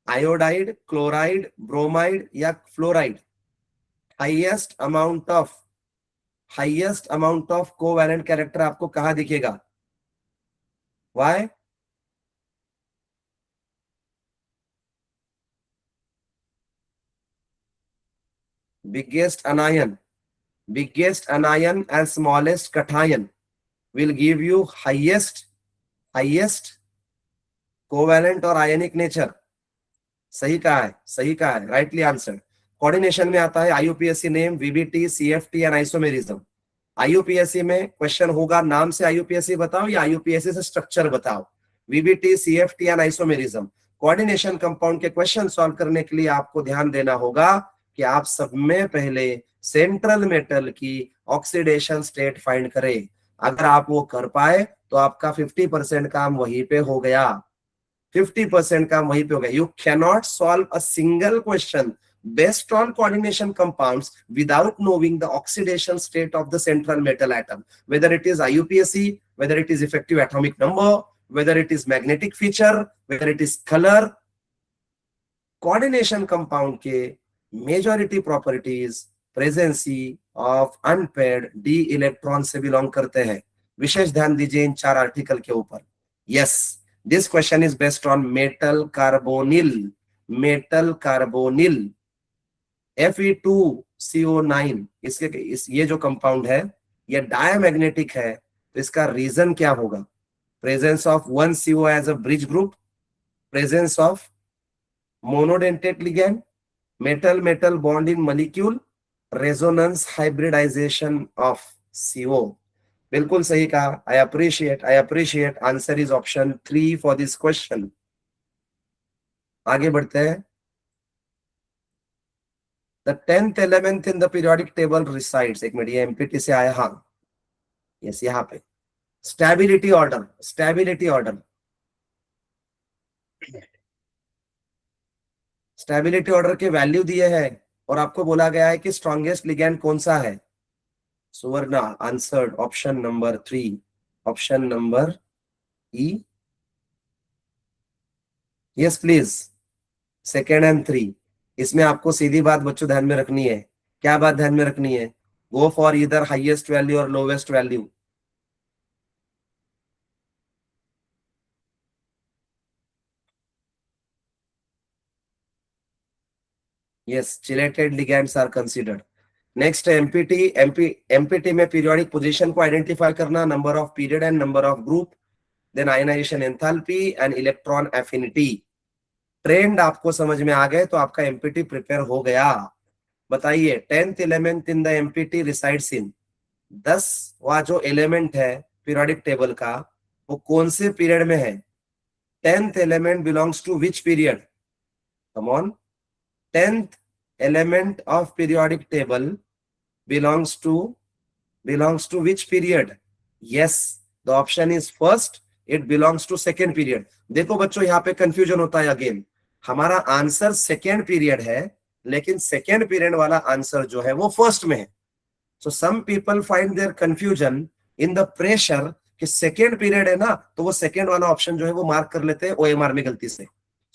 आयोडाइड, क्लोराइड, ब्रोमाइड या fluoride? Highest amount of covalent character आपको कहां दिखेगा? Why? biggest anion and smallest cation will give you highest covalent और ionic nature. सही कहा है, rightly answer. Coordination में आता है IUPAC name, VBT, CFT and isomerism. IUPAC में क्वेश्चन होगा नाम से IUPAC बताओ या IUPAC से स्ट्रक्चर बताओ। VBT, CFT and isomerism. Coordination compound के क्वेश्चन सॉल्व करने के लिए आपको ध्यान देना होगा कि आप सब में पहले सेंट्रल मेटल की ऑक्सीडेशन स्टेट फाइंड करें। अगर आप वो कर पाए तो आपका 50% काम वहीं पे हो गया, 50% काम वहीं पे हो गया। You cannot solve a single question based on coordination compounds without knowing the oxidation state of the central metal atom, whether it is IUPAC, whether it is effective atomic number, whether it is magnetic feature, whether it is color. coordination compound के majority properties presence of unpaired d electron से belong करते हैं। विशेष ध्यान दीजिए इन 4 article के ऊपर। yes, this question is based on metal carbonyl Fe2CO9। ये जो कंपाउंड है ये डायमैग्नेटिक है, तो इसका रीजन क्या होगा? Presence of 1 CO as a bridge group, presence of monodentate ligand, metal bond in molecule, resonance hybridisation of CO। बिल्कुल सही कहा। I appreciate. Answer is option 3 for this question. आगे बढ़ते हैं। The 10th element in the periodic table resides, एक minute, ये MPT से आया, हाँ यस, यहाँ पे स्टेबिलिटी ऑर्डर। स्टेबिलिटी ऑर्डर के वैल्यू दिए हैं और आपको बोला गया है कि स्ट्रॉन्गेस्ट लिगैंड कौन सा है। Suvarna answered option number 3, option number E। Yes please, 2nd and 3। इसमें आपको सीधी बात बच्चों ध्यान में रखनी है। क्या बात ध्यान में रखनी है? Go for either highest value और lowest value. yes, chelated ligands are considered. Next MPT में पीरियोडिक पोजीशन को आइडेंटिफाई करना, number of period and number of group. Then ionization enthalpy and electron affinity. Trend आपको समझ में आ गए तो आपका एमपीटी प्रिपेयर हो गया। बताइए 10th element in the MPT resides in, 10वां जो एलिमेंट है पीरियोडिक टेबल का वो कौन से पीरियड में है? 10th element belongs to which period? Come on, 10th element of periodic table belongs to which period? Yes, the option is first, it belongs to second period. देखो बच्चों यहाँ पे कंफ्यूजन होता है अगेन, हमारा आंसर सेकेंड पीरियड है लेकिन second period वाला आंसर जो है वो फर्स्ट में है। So some people find their confusion in the pressure कि सेकेंड पीरियड है ना तो वो सेकेंड वाला ऑप्शन जो है वो मार्क कर लेते हैं ओएमआर में गलती से।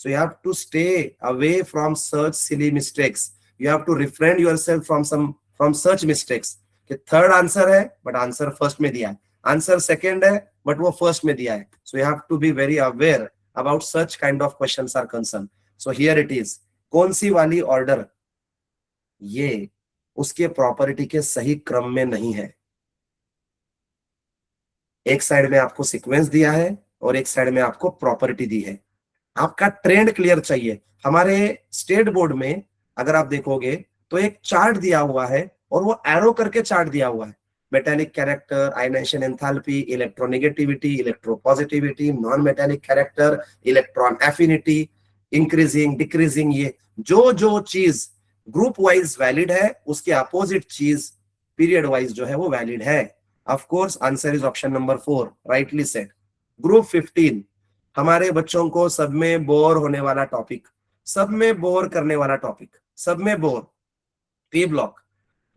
So you have to stay away from such silly mistakes, you have to refrain yourself from such mistakes कि थर्ड आंसर है बट आंसर फर्स्ट में दिया है, आंसर सेकेंड है बट वो फर्स्ट में दिया है। So you have to be very aware about such kind of questions are concern. So here it is, कौन सी वाली ऑर्डर ये उसके प्रॉपर्टी के सही क्रम में नहीं है। एक साइड में आपको सीक्वेंस दिया है और एक साइड में आपको प्रॉपर्टी दी है। आपका ट्रेंड क्लियर चाहिए। हमारे स्टेट बोर्ड में अगर आप देखोगे तो एक चार्ट दिया हुआ है और वो एरो करके चार्ट दिया हुआ है, metallic character, ionisation enthalpy, electronegativity, electropositivity, non metallic character, electron affinity, increasing decreasing, ये जो चीज ग्रुप वाइज वैलिड है उसके अपोजिट चीज पीरियड वाइज जो है वो वैलिड है। Of course answer is option number 4, rightly said. Group 15 हमारे बच्चों को सब में बोर होने वाला टॉपिक, सब में बोर करने वाला टॉपिक, सब में bore, P block,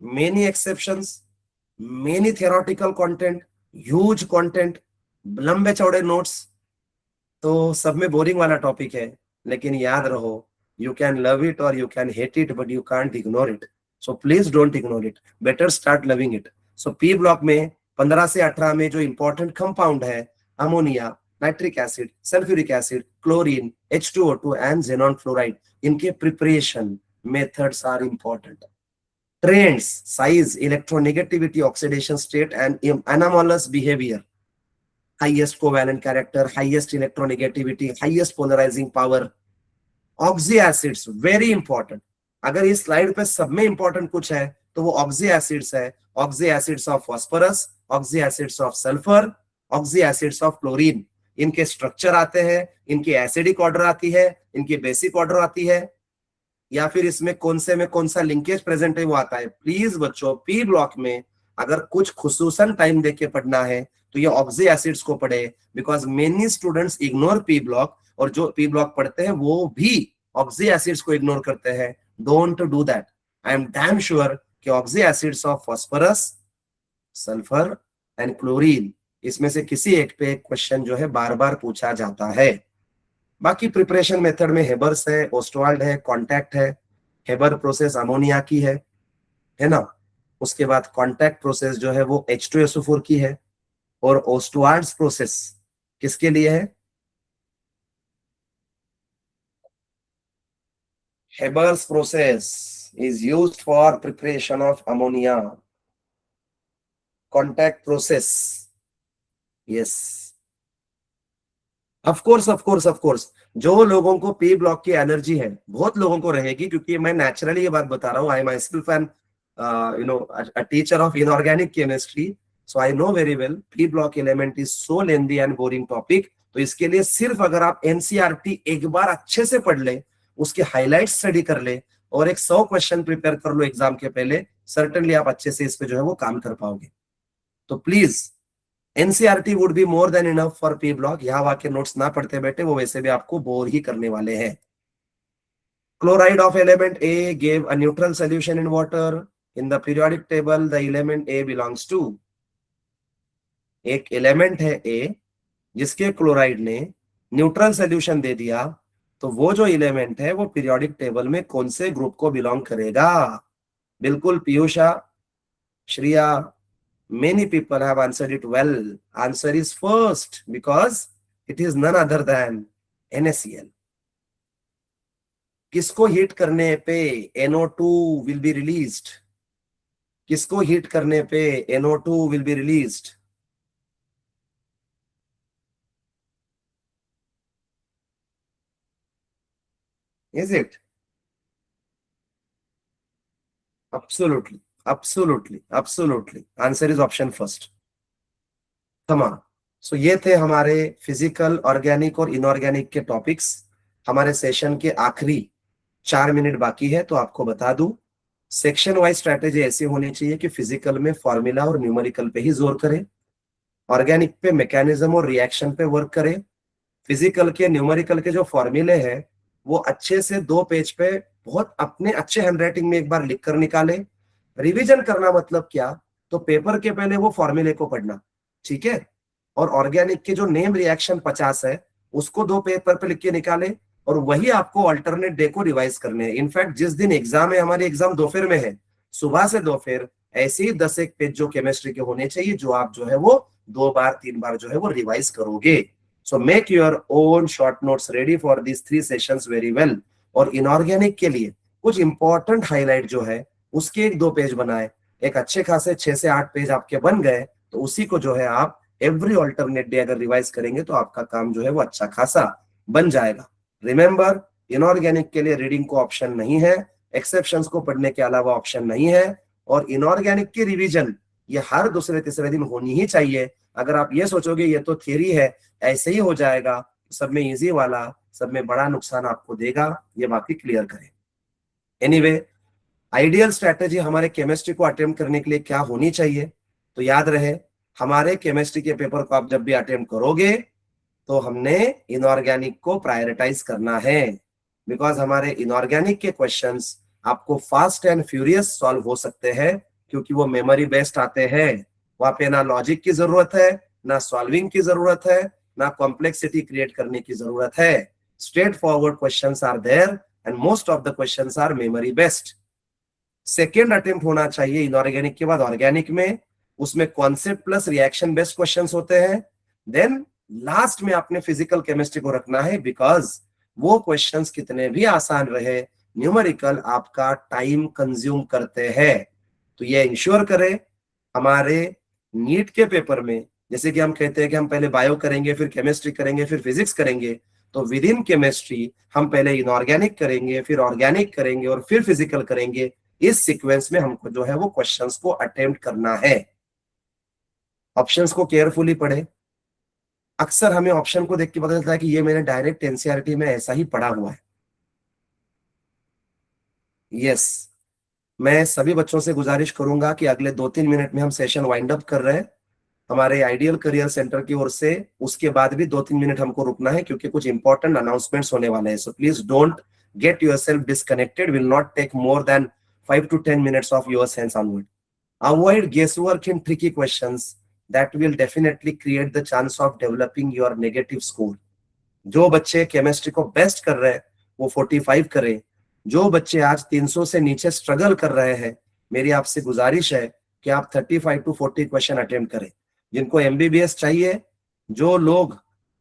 many exceptions, many theoretical content, huge content, लंबे चौड़े नोट्स, तो सब में बोरिंग वाला टॉपिक है। लेकिन याद रहो, you can love it or you can hate it but you can't ignore it, so please don't ignore it, better start loving it. So P block में 15 से 18 में जो important compound है ammonia, nitric acid, sulphuric acid, chlorine, H2O2 and xenon fluoride, इनके preparation methods are important. Trends, size, electronegativity, oxidation state and anomalous behaviour, highest covalent character, highest electronegativity, highest polarising power, oxy acids very important. अगर इस slide पे सब में important कुछ है तो वो ऑक्सी एसिड्स है। Oxy acids of phosphorus, oxy acids of sulphur, oxy acids of chlorine, इनके स्ट्रक्चर आते हैं, इनकी एसिडिक ऑर्डर आती है, इनकी बेसिक ऑर्डर आती है, या फिर इसमें कौन से में कौन सा लिंकेज प्रेजेंट है वो आता है। प्लीज बच्चों पी ब्लॉक में अगर कुछ खुसूसन टाइम देके पढ़ना है तो ये ऑक्सी एसिड्स को पढ़े, because many students ignore P block, और जो पी ब्लॉक पढ़ते हैं वो भी ऑक्सी एसिड्स को इग्नोर करते हैं। Don't do that. I am damn sure कि oxy acids of phosphorus, sulphur and chlorine, इसमें से किसी एक पे क्वेश्चन जो है बार बार पूछा जाता है। बाकी प्रिपरेशन मेथड में हेबर्स है, ओस्टवाल्ड है, कॉन्टैक्ट है। हेबर प्रोसेस अमोनिया की है ना। उसके बाद कॉन्टैक्ट प्रोसेस जो है वो H2SO4 की है, और ओस्टवाल्ड्स प्रोसेस किसके लिए है? Haber's process is used for preparation of ammonia. Contact process, yes. Of course, जो लोगों को पी ब्लॉक की एलर्जी है, बहुत लोगों को रहेगी, क्योंकि मैं नेचुरली ये बात बता रहा हूँ। I myself an a teacher of inorganic chemistry, so I know very well P block element is so lengthy and boring topic. तो इसके लिए सिर्फ अगर आप NCERT एक बार अच्छे से पढ़ ले, उसके हाइलाइट्स स्टडी कर ले और एक 100 क्वेश्चन प्रिपेयर कर लो एग्जाम के पहले, सर्टेनली आप अच्छे से इस पे जो है वो काम कर पाओगे। तो please NCERT would be more than enough for P block. यहाँ वाके नोट्स ना पढ़ते बैठे, वो वैसे भी आपको बोर ही करने वाले हैं। Chloride of element A gave a neutral solution in water. In the periodic table, the element A belongs to, एक एलिमेंट है A जिसके क्लोराइड ने न्यूट्रल सोल्यूशन दे दिया, तो वो जो एलिमेंट है वो पीरियोडिक टेबल में कौन से ग्रुप को बिलोंग करेगा? बिल्कुल Piyusha, Shriya, many people have answered it well. Answer is first, because it is none other than NaCl. किसको हीट करने पे NO2 will be released? किसको हीट करने पे NO2 will be released? Is it? Absolutely, absolutely, absolutely. Answer is option first. Come on. So ये थे हमारे physical, organic और इनऑर्गेनिक के टॉपिक्स। हमारे सेशन के आखिरी 4 मिनट बाकी है, तो आपको बता दूं, सेक्शन वाइज स्ट्रैटेजी ऐसी होनी चाहिए कि फिजिकल में फॉर्मूला और न्यूमेरिकल पे ही जोर करें, ऑर्गेनिक पे मैकेनिज्म और रिएक्शन पे वर्क करें, फिजिकल के न्यूमेरिकल के जो फॉर्मूले हैं वो अच्छे से 2 पेज पे बहुत अपने अच्छे हैंडराइटिंग में एक बार लिख कर निकाले। रिवीजन करना मतलब क्या, तो पेपर के पहले वो फॉर्मूले को पढ़ना, ठीक है, और ऑर्गेनिक के जो नेम रिएक्शन 50 है उसको 2 पेपर पे लिख के निकाले, और वही आपको अल्टरनेट डे को रिवाइज करने हैं। इनफैक्ट जिस दिन एग्जाम है, हमारी एग्जाम दोपहर में है, सुबह से दोपहर ऐसे ही 10 एक पेज जो केमिस्ट्री के होने चाहिए, जो आप जो है वो 2 बार 3 बार जो है वो रिवाइज करोगे। So make your own short notes ready for these 3 sessions very well. और इनऑर्गेनिक के लिए कुछ इंपॉर्टेंट हाईलाइट जो है उसके 1-2 पेज बनाए, एक अच्छे खासे 6 से 8 पेज आपके बन गए, तो उसी को जो है आप एवरी ऑल्टरनेट डे अगर रिवाइज करेंगे तो आपका काम जो है वो अच्छा खासा बन जाएगा। रिमेंबर, इनऑर्गेनिक के लिए रीडिंग को ऑप्शन नहीं है, एक्सेप्शंस को पढ़ने के अलावा ऑप्शन नहीं है, और इनऑर्गेनिक की रिवीजन ये हर दूसरे तीसरे दिन होनी ही चाहिए। अगर आप ये सोचोगे ये तो थियरी है, ऐसे ही हो जाएगा, सब में इजी वाला सब में बड़ा नुकसान आपको देगा, ये बात ही क्लियर करें। एनीवे, आइडियल स्ट्रैटेजी हमारे केमिस्ट्री को अटेम्प्ट करने के लिए क्या होनी चाहिए, तो याद रहे, हमारे केमिस्ट्री के पेपर को आप जब भी अटेम्प्ट करोगे तो हमने इनऑर्गेनिक को प्रायोरिटाइज करना है, बिकॉज हमारे इनऑर्गेनिक के क्वेश्चंस आपको फास्ट एंड फ्यूरियस सॉल्व हो सकते हैं, क्योंकि वो मेमोरी बेस्ड आते हैं। वहां पे ना लॉजिक की जरूरत है, ना सॉल्विंग की जरूरत है, ना कॉम्प्लेक्सिटी क्रिएट करने की जरूरत है। Straight forward questions are there and most of the questions are memory based. Second attempt होना चाहिए इनऑर्गेनिक के बाद ऑर्गेनिक में, उसमें concept plus reaction based questions होते हैं। देन लास्ट में आपने फिजिकल केमिस्ट्री को रखना है, बिकॉज वो क्वेश्चंस कितने भी आसान रहे, न्यूमेरिकल आपका टाइम कंज्यूम करते हैं। तो ये इंश्योर करें हमारे नीट के पेपर में, जैसे कि हम कहते हैं कि हम पहले बायो करेंगे, फिर केमिस्ट्री करेंगे, फिर फिजिक्स करेंगे, तो विद इन केमिस्ट्री हम पहले इनऑर्गेनिक करेंगे, फिर ऑर्गेनिक करेंगे और फिर फिजिकल करेंगे। इस सीक्वेंस में हमको जो है वो क्वेश्चंस को अटेम्प्ट करना है। ऑप्शंस को केयरफुली पढ़े। अक्सर हमें ऑप्शन को देख के पता चलता है कि ये मैंने डायरेक्ट एनसीईआरटी में ऐसा ही पढ़ा हुआ है। यस, मैं सभी बच्चों से गुजारिश करूंगा कि अगले 2-3 मिनट में हम सेशन वाइंड अप कर रहे हैं हमारे आइडियल करियर सेंटर की ओर से। उसके बाद भी 2-3 मिनट हमको रुकना है, क्योंकि कुछ इंपॉर्टेंट अनाउंसमेंट्स होने वाले हैं। So please don't get yourself disconnected, will not take more than 5 to 10 minutes of your sense onward. Avoid guesswork in tricky questions that will definitely create the chance of developing your negative score. जो बच्चे chemistry को best कर रहे हैं वो 45 करें। जो बच्चे आज 300 से नीचे स्ट्रगल कर रहे हैं, मेरी आपसे गुजारिश है कि आप 35 to 40 क्वेश्चन अटेम्प्ट करें। जिनको एमबीबीएस चाहिए, जो लोग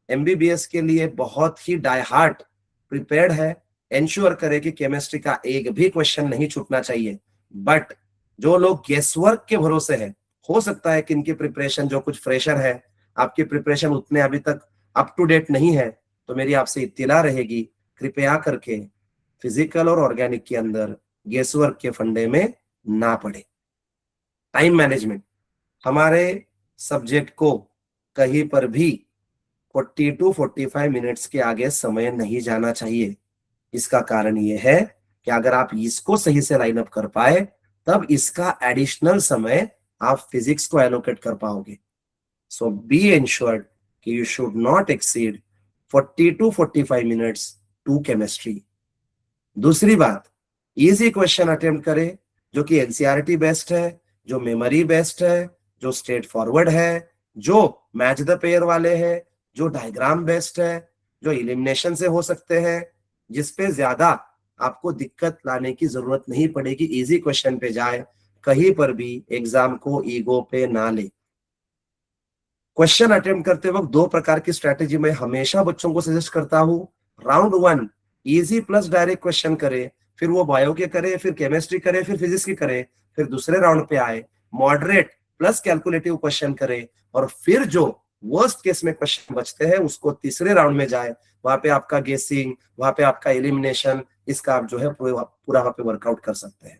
एमबीबीएस के लिए बहुत ही डाई हार्ट प्रिपेयर्ड है, एंश्योर करें कि केमिस्ट्री का एक भी क्वेश्चन नहीं छूटना चाहिए। बट जो लोग गेसवर्क के भरोसे हैं, हो सकता है कि इनकी प्रिपरेशन, जो कुछ फ्रेशर है, आपकी प्रिपरेशन उतने अभी तक अप टू डेट नहीं है, तो मेरी आपसे इत्तिला रहेगी, कृपया करके फिजिकल और ऑर्गेनिक के अंदर गेसवर्क के फंडे में ना पड़े। टाइम मैनेजमेंट, हमारे सब्जेक्ट को कहीं पर भी 40 to 45 मिनट्स के आगे समय नहीं जाना चाहिए। इसका कारण यह है कि अगर आप इसको सही से लाइन अप कर पाए, तब इसका एडिशनल समय आप फिजिक्स को एलोकेट कर पाओगे। सो बी एंश्योर्ड कि you should not exceed 40 to 45 minutes to chemistry. दूसरी बात, इजी क्वेश्चन अटेम्प्ट करें जो कि एनसीईआरटी बेस्ड है, जो मेमोरी बेस्ड है, जो स्ट्रेट फॉरवर्ड है, जो मैच द पेयर वाले हैं, जो डायग्राम बेस्ड है, जो एलिमिनेशन से हो सकते हैं, जिसपे ज्यादा आपको दिक्कत लाने की जरूरत नहीं पड़ेगी। इजी क्वेश्चन पे जाए, कहीं पर भी एग्जाम को ईगो पे ना ले। क्वेश्चन अटेम्प्ट करते वक्त 2 प्रकार की स्ट्रेटेजी मैं हमेशा बच्चों को सजेस्ट करता हूं। Round 1 easy plus direct question करे, फिर वो बायो के करे, फिर केमिस्ट्री करे, फिर फिजिक्स की करे, फिर दूसरे राउंड पे आए मॉडरेट प्लस कैलकुलेटिव क्वेश्चन करे, और फिर जो वर्स्ट केस में क्वेश्चन बचते हैं उसको तीसरे राउंड में जाए, वहां पे आपका गेसिंग, वहां पे आपका एलिमिनेशन, इसका आप जो है पूरा वहां पे वर्कआउट कर सकते हैं।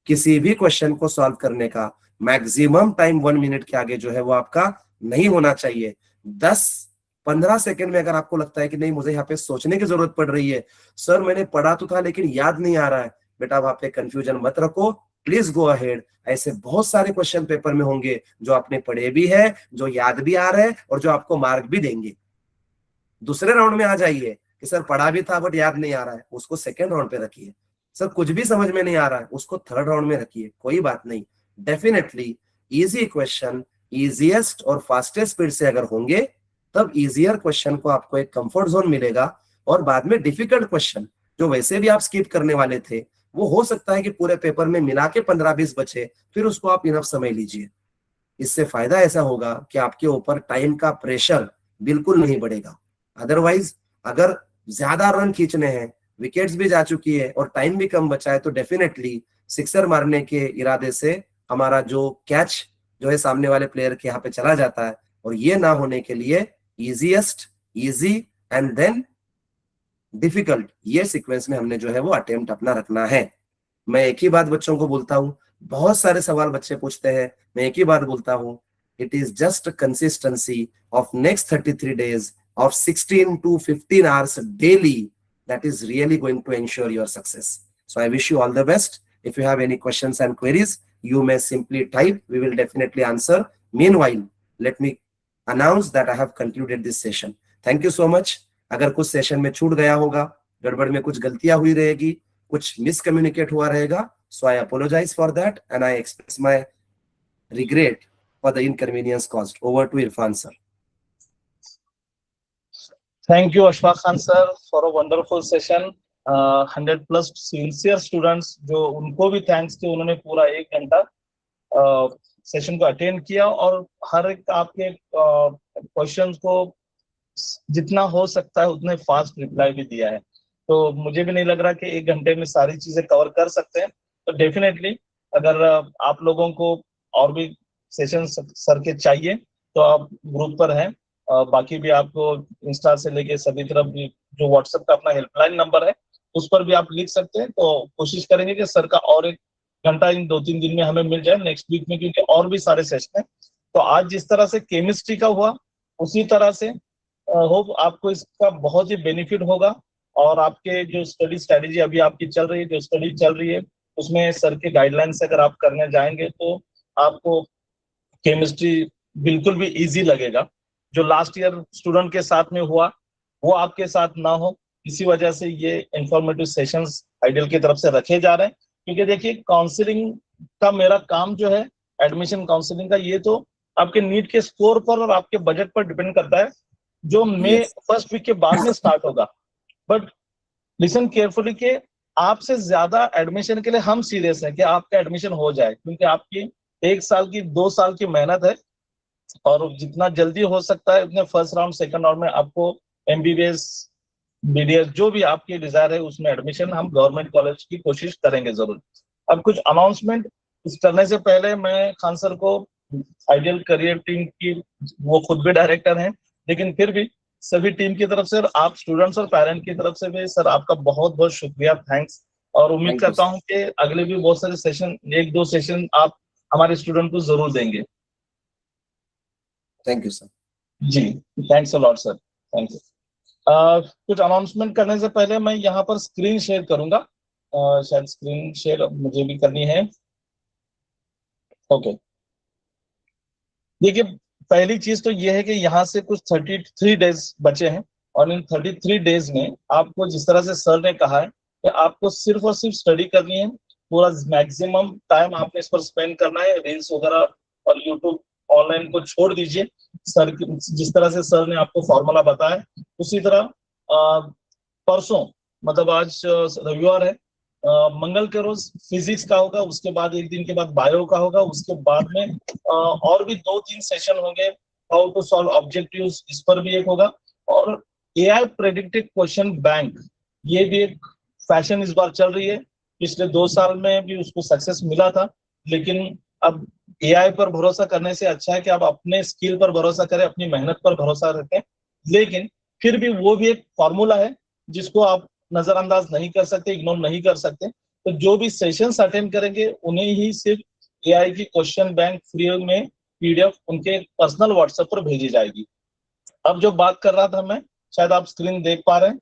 किसी भी क्वेश्चन को सॉल्व करने का मैक्सिमम टाइम 1 मिनट के आगे जो है वो आपका नहीं होना चाहिए। 10-15 सेकंड में अगर आपको लगता है कि नहीं मुझे यहाँ पे सोचने की जरूरत पड़ रही है, सर मैंने पढ़ा तो था लेकिन याद नहीं आ रहा है, बेटा वहां पे कंफ्यूजन मत रखो, प्लीज गो अहेड। ऐसे बहुत सारे क्वेश्चन पेपर में होंगे जो आपने पढ़े भी है, जो याद भी आ रहे हैं और जो आपको मार्क भी देंगे। दूसरे राउंड में आ जाइए कि सर पढ़ा भी था बट याद नहीं आ रहा है, उसको सेकेंड राउंड पे रखिए। सर कुछ भी समझ में नहीं आ रहा है, उसको थर्ड राउंड में रखिए, कोई बात नहीं। डेफिनेटली इजी क्वेश्चन इजीएस्ट और फास्टेस्ट स्पीड से अगर होंगे तब इजियर क्वेश्चन को आपको एक कंफर्ट जोन मिलेगा, और बाद में डिफिकल्ट क्वेश्चन जो वैसे भी आप स्किप करने वाले थे वो हो सकता है कि पूरे पेपर में मिला के 15-20 बचे, फिर उसको आप इनफ समय लीजिए। इससे फायदा ऐसा होगा कि आपके ऊपर टाइम का प्रेशर बिल्कुल नहीं बढ़ेगा। अदरवाइज अगर ज्यादा रन खींचने हैं, विकेट्स भी जा चुकी है और टाइम भी कम बचा है, तो डेफिनेटली सिक्सर मारने के इरादे से हमारा जो कैच जो है सामने वाले प्लेयर के यहाँ पे चला जाता है, और ये ना होने के लिए easiest, easy and then difficult, ये सीक्वेंस में हमने जो है वो अटेम्प्ट अपना रखना है। मैं एक ही बात बच्चों को बोलता हूँ, बहुत सारे सवाल बच्चे पूछते हैं, मैं एक ही बात बोलता हूँ, it is just consistency of next 33 days of 16 to 15 hours daily that is really going to ensure your success. So I wish you all the best. If you have any questions and queries, you may simply type, we will definitely answer. Meanwhile, let me announce that I have concluded this session. Thank you so much. अगर कुछ session में छूट गया होगा, गड़बड़ में कुछ गलतियां हुई रहेगी, कुछ मिसकम्युनिकेट हुआ रहेगा, so I apologize for that and I express my regret for the inconvenience caused. Over to Irfan sir. Thank you Ashfaq Khan sir for a wonderful session. 100+ sincere students, जो उनको भी थैंक्स कि उन्होंने पूरा 1 घंटा session को attend किया और हर एक आपके क्वेश्चंस को जितना हो सकता है उतने फास्ट रिप्लाई भी दिया है। तो मुझे भी नहीं लग रहा कि 1 घंटे में सारी चीजें कवर कर सकते हैं। तो डेफिनेटली अगर आप लोगों को और भी सेशन सर के चाहिए तो आप ग्रुप पर हैं, बाकी भी आपको इंस्टा से लेके सभी तरफ भी जो व्हाट्सएप का अपना हेल्पलाइन नंबर है उस पर भी आप लिख सकते हैं। तो कोशिश करेंगे कि सर का और 1 घंटा इन 2-3 दिन में हमें मिल जाए नेक्स्ट वीक में, क्योंकि और भी सारे सेशन है। तो आज जिस तरह से केमिस्ट्री का हुआ उसी तरह से होप आपको इसका बहुत ही बेनिफिट होगा, और आपके जो स्टडी स्ट्रेटेजी अभी आपकी चल रही है, जो स्टडी चल रही है उसमें सर के गाइडलाइन से अगर आप करने जाएंगे तो आपको केमिस्ट्री बिल्कुल भी इजी लगेगा। जो लास्ट ईयर स्टूडेंट के साथ में हुआ वो आपके साथ ना हो, इसी वजह से ये इंफॉर्मेटिव सेशंस आइडियल की तरफ से रखे जा रहे हैं। क्योंकि देखिए काउंसलिंग का मेरा काम जो है, एडमिशन काउंसलिंग का, ये तो आपके नीट के स्कोर पर और आपके बजट पर डिपेंड करता है, जो मई फर्स्ट वीक के बाद में स्टार्ट होगा। बट लिसन केयरफुली के आपसे ज्यादा एडमिशन के लिए हम सीरियस हैं कि आपका एडमिशन हो जाए, क्योंकि आपकी 1 साल की 2 साल की मेहनत है, और जितना जल्दी हो सकता है उतने फर्स्ट राउंड सेकंड राउंड में आपको एमबीबीएस बीडीएस जो भी आपकी डिजायर है उसमें एडमिशन हम गवर्नमेंट कॉलेज की कोशिश करेंगे जरूर। अब कुछ अनाउंसमेंट करने से पहले मैं खान सर को, आइडियल करियर टीम की, वो खुद भी डायरेक्टर हैं, लेकिन फिर भी सभी टीम की तरफ से, आप स्टूडेंट्स और पेरेंट की तरफ से भी सर आपका बहुत बहुत शुक्रिया, थैंक्स। और उम्मीद करता हूं कि अगले भी बहुत सारे सेशन, 1-2 सेशन आप हमारे स्टूडेंट को जरूर देंगे। Thank you sir. जी thanks a lot sir, thank you. कुछ अनाउंसमेंट करने से पहले मैं यहाँ पर स्क्रीन शेयर करूंगा, शायद स्क्रीन शेयर मुझे भी करनी है। ओके, देखिए पहली चीज तो ये है कि यहाँ से कुछ 33 डेज बचे हैं, और इन 33 डेज में आपको जिस तरह से सर ने कहा है कि आपको सिर्फ और सिर्फ स्टडी करनी है, पूरा मैक्सिमम टाइम आपने इस पर स्पेंड करना है, रील्स वगैरह और यूट्यूब ऑनलाइन को छोड़ दीजिए। सर जिस तरह से सर ने आपको फॉर्मूला बताया उसी तरह परसों, मतलब आज रविवार है, मंगल के रोज फिजिक्स का होगा, उसके बाद 1 दिन के बाद बायो का होगा, उसके बाद में और भी 2-3 सेशन होंगे, हाउ टू सॉल्व ऑब्जेक्टिव्स इस पर भी एक होगा, और एआई प्रेडिक्टेड क्वेश्चन बैंक, ये भी एक फैशन इस बार चल रही है। पिछले 2 साल में भी उसको सक्सेस मिला था, लेकिन अब एआई पर भरोसा करने से अच्छा है कि आप अपने स्किल पर भरोसा करें, अपनी मेहनत पर भरोसा रखें। लेकिन फिर भी वो भी एक फॉर्मूला है जिसको आप नजरअंदाज नहीं कर सकते, इग्नोर नहीं कर सकते। तो जो भी सेशंस अटेंड करेंगे उन्हें ही सिर्फ एआई की क्वेश्चन बैंक फ्री में पीडीएफ उनके पर्सनल व्हाट्सएप पर भेजी जाएगी। अब जो बात कर रहा था मैं, शायद आप स्क्रीन देख पा रहे हैं